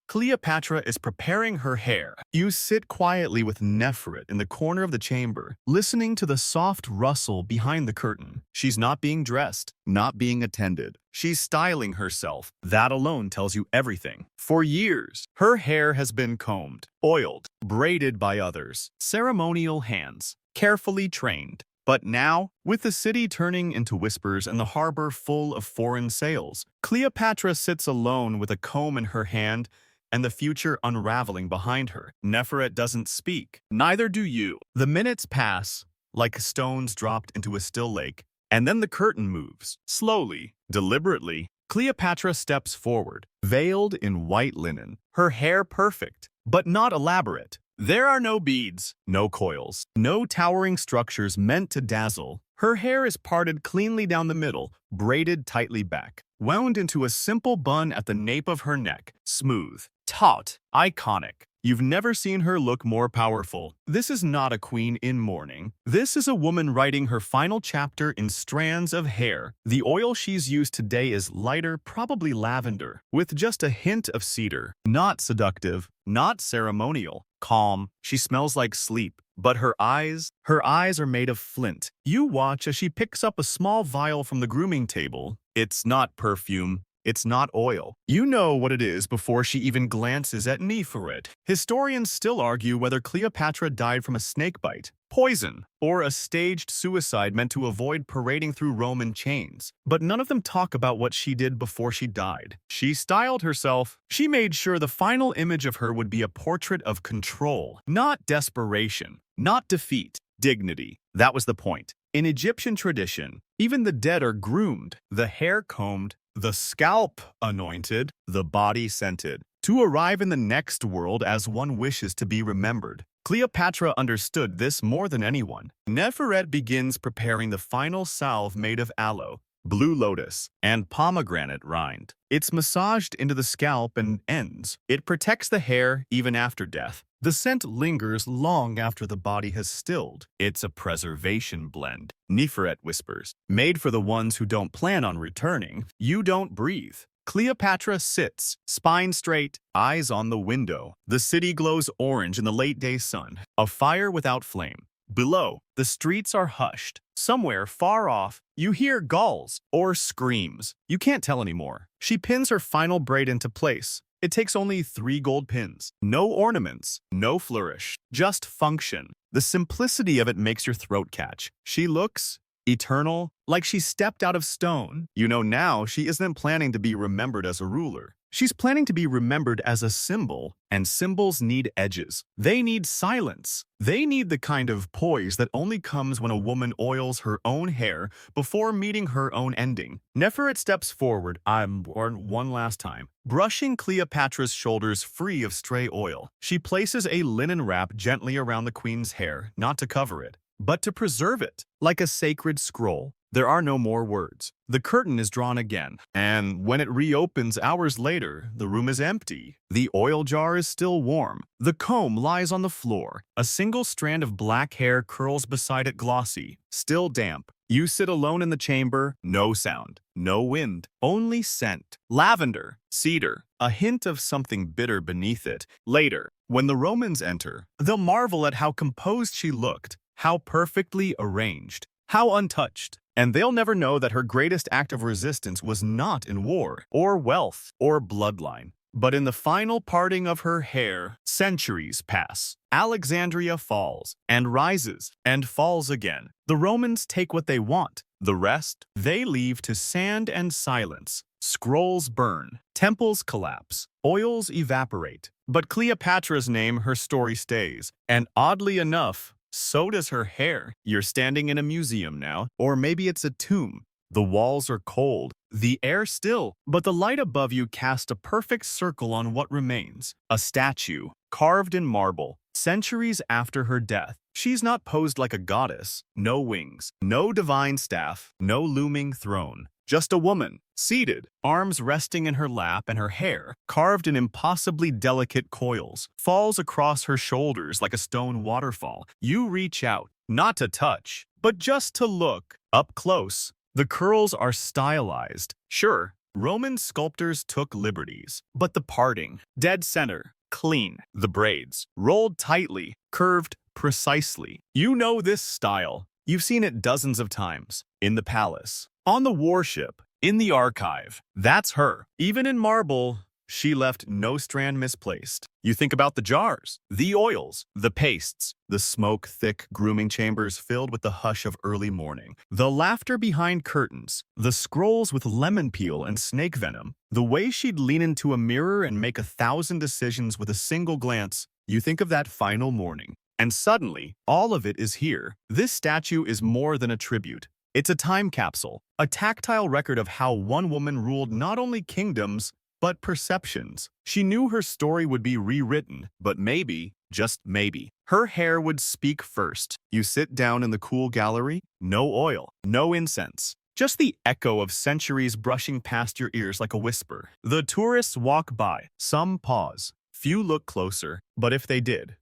Cleopatra is preparing her hair. You sit quietly with Neferet in the corner of the chamber, listening to the soft rustle behind the curtain. She's not being dressed, not being attended. She's styling herself. That alone tells you everything. For years, her hair has been combed, oiled, braided by others. Ceremonial hands, carefully trained. But now, with the city turning into whispers and the harbor full of foreign sails, Cleopatra sits alone with a comb in her hand and the future unraveling behind her. Neferet doesn't speak. Neither do you. The minutes pass, like stones dropped into a still lake, and then the curtain moves. Slowly, deliberately, Cleopatra steps forward, veiled in white linen, her hair perfect, but not elaborate. There are no beads, no coils, no towering structures meant to dazzle. Her hair is parted cleanly down the middle, braided tightly back, wound into a simple bun at the nape of her neck, smooth, taut, iconic. You've never seen her look more powerful. This is not a queen in mourning. This is a woman writing her final chapter in strands of hair. The oil she's used today is lighter, probably lavender, with just a hint of cedar. Not seductive, not ceremonial, calm. She smells like sleep. But her eyes are made of flint. You watch as she picks up a small vial from the grooming table. It's not perfume. It's not oil. You know what it is before she even glances at Neferet. Historians still argue whether Cleopatra died from a snakebite, poison, or a staged suicide meant to avoid parading through Roman chains. But none of them talk about what she did before she died. She styled herself. She made sure the final image of her would be a portrait of control, not desperation, not defeat, dignity. That was the point. In Egyptian tradition, even the dead are groomed, the hair combed, the scalp anointed, the body scented, to arrive in the next world as one wishes to be remembered. Cleopatra understood this more than anyone. Neferet begins preparing the final salve made of aloe, blue lotus, and pomegranate rind. It's massaged into the scalp and ends. It protects the hair even after death. The scent lingers long after the body has stilled. It's a preservation blend. Neferet whispers, made for the ones who don't plan on returning. You don't breathe. Cleopatra sits, spine straight, eyes on the window. The city glows orange in the late-day sun, a fire without flame. Below, the streets are hushed. Somewhere far off, you hear gulls or screams. You can't tell anymore. She pins her final braid into place. It takes only 3 gold pins. No ornaments, no flourish, just function. The simplicity of it makes your throat catch. She looks eternal, like she stepped out of stone. You know now she isn't planning to be remembered as a ruler. She's planning to be remembered as a symbol, and symbols need edges. They need silence. They need the kind of poise that only comes when a woman oils her own hair before meeting her own ending. Neferet steps forward, I'm born one last time, brushing Cleopatra's shoulders free of stray oil. She places a linen wrap gently around the queen's hair, not to cover it, but to preserve it, like a sacred scroll. There are no more words. The curtain is drawn again, and when it reopens hours later, the room is empty. The oil jar is still warm. The comb lies on the floor. A single strand of black hair curls beside it, glossy, still damp. You sit alone in the chamber, no sound, no wind, only scent. Lavender, cedar, a hint of something bitter beneath it. Later, when the Romans enter, they'll marvel at how composed she looked, how perfectly arranged, how untouched. And they'll never know that her greatest act of resistance was not in war, or wealth, or bloodline, but in the final parting of her hair. Centuries pass. Alexandria falls, and rises, and falls again. The Romans take what they want. The rest, they leave to sand and silence. Scrolls burn, temples collapse, oils evaporate. But Cleopatra's name, her story stays. And oddly enough, so does her hair. You're standing in a museum now, or maybe it's a tomb. The walls are cold, the air still, but the light above you casts a perfect circle on what remains. A statue, carved in marble, centuries after her death. She's not posed like a goddess. No wings, no divine staff, no looming throne. just a woman, seated, arms resting in her lap, and her hair, carved in impossibly delicate coils, falls across her shoulders like a stone waterfall. You reach out, not to touch, but just to look. Up close, the curls are stylized. Sure, Roman sculptors took liberties, but the parting, dead center, clean. The braids, rolled tightly, curved precisely. You know this style. You've seen it dozens of times. In the palace, on the warship, in the archive. That's her. Even in marble, she left no strand misplaced. You think about the jars, the oils, the pastes, the smoke-thick grooming chambers filled with the hush of early morning, the laughter behind curtains, the scrolls with lemon peel and snake venom, the way she'd lean into a mirror and make 1,000 decisions with a single glance. You think of that final morning, and suddenly, all of it is here. This statue is more than a tribute. It's a time capsule, a tactile record of how one woman ruled not only kingdoms, but perceptions. She knew her story would be rewritten, but maybe, just maybe, her hair would speak first. You sit down in the cool gallery, no oil, no incense, just the echo of centuries brushing past your ears like a whisper. The tourists walk by, some pause, few look closer, but if they did,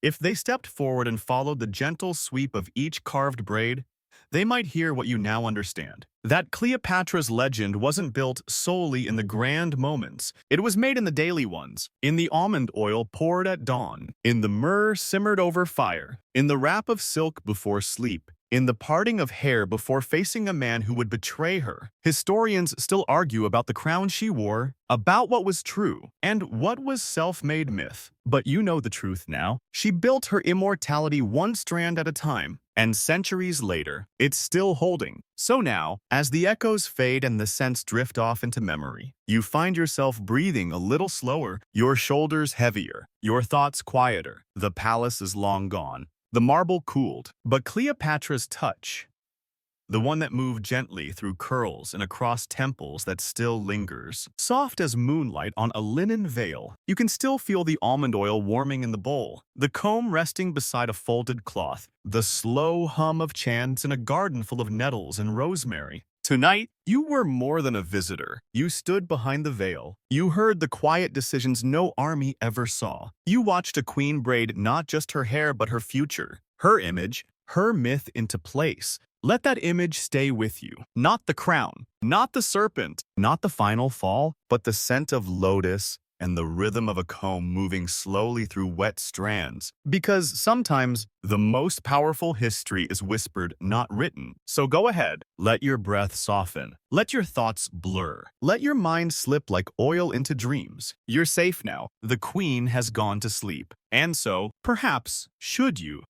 if they stepped forward and followed the gentle sweep of each carved braid, they might hear what you now understand. That Cleopatra's legend wasn't built solely in the grand moments. It was made in the daily ones, in the almond oil poured at dawn, in the myrrh simmered over fire, in the wrap of silk before sleep, in the parting of hair before facing a man who would betray her. Historians still argue about the crown she wore, about what was true, and what was self-made myth. But you know the truth now. She built her immortality one strand at a time, and centuries later, it's still holding. So now, as the echoes fade and the scents drift off into memory, you find yourself breathing a little slower, your shoulders heavier, your thoughts quieter. The palace is long gone. The marble cooled, but Cleopatra's touch, the one that moved gently through curls and across temples that still lingers, soft as moonlight on a linen veil. You can still feel the almond oil warming in the bowl, the comb resting beside a folded cloth, the slow hum of chants in a garden full of nettles and rosemary. Tonight, you were more than a visitor. You stood behind the veil. You heard the quiet decisions no army ever saw. You watched a queen braid not just her hair but her future, her image, her myth into place. Let that image stay with you. Not the crown, not the serpent, not the final fall, but the scent of lotus and the rhythm of a comb moving slowly through wet strands. Because sometimes the most powerful history is whispered, not written. So go ahead, let your breath soften. Let your thoughts blur. Let your mind slip like oil into dreams. You're safe now. The queen has gone to sleep. And so, perhaps, should you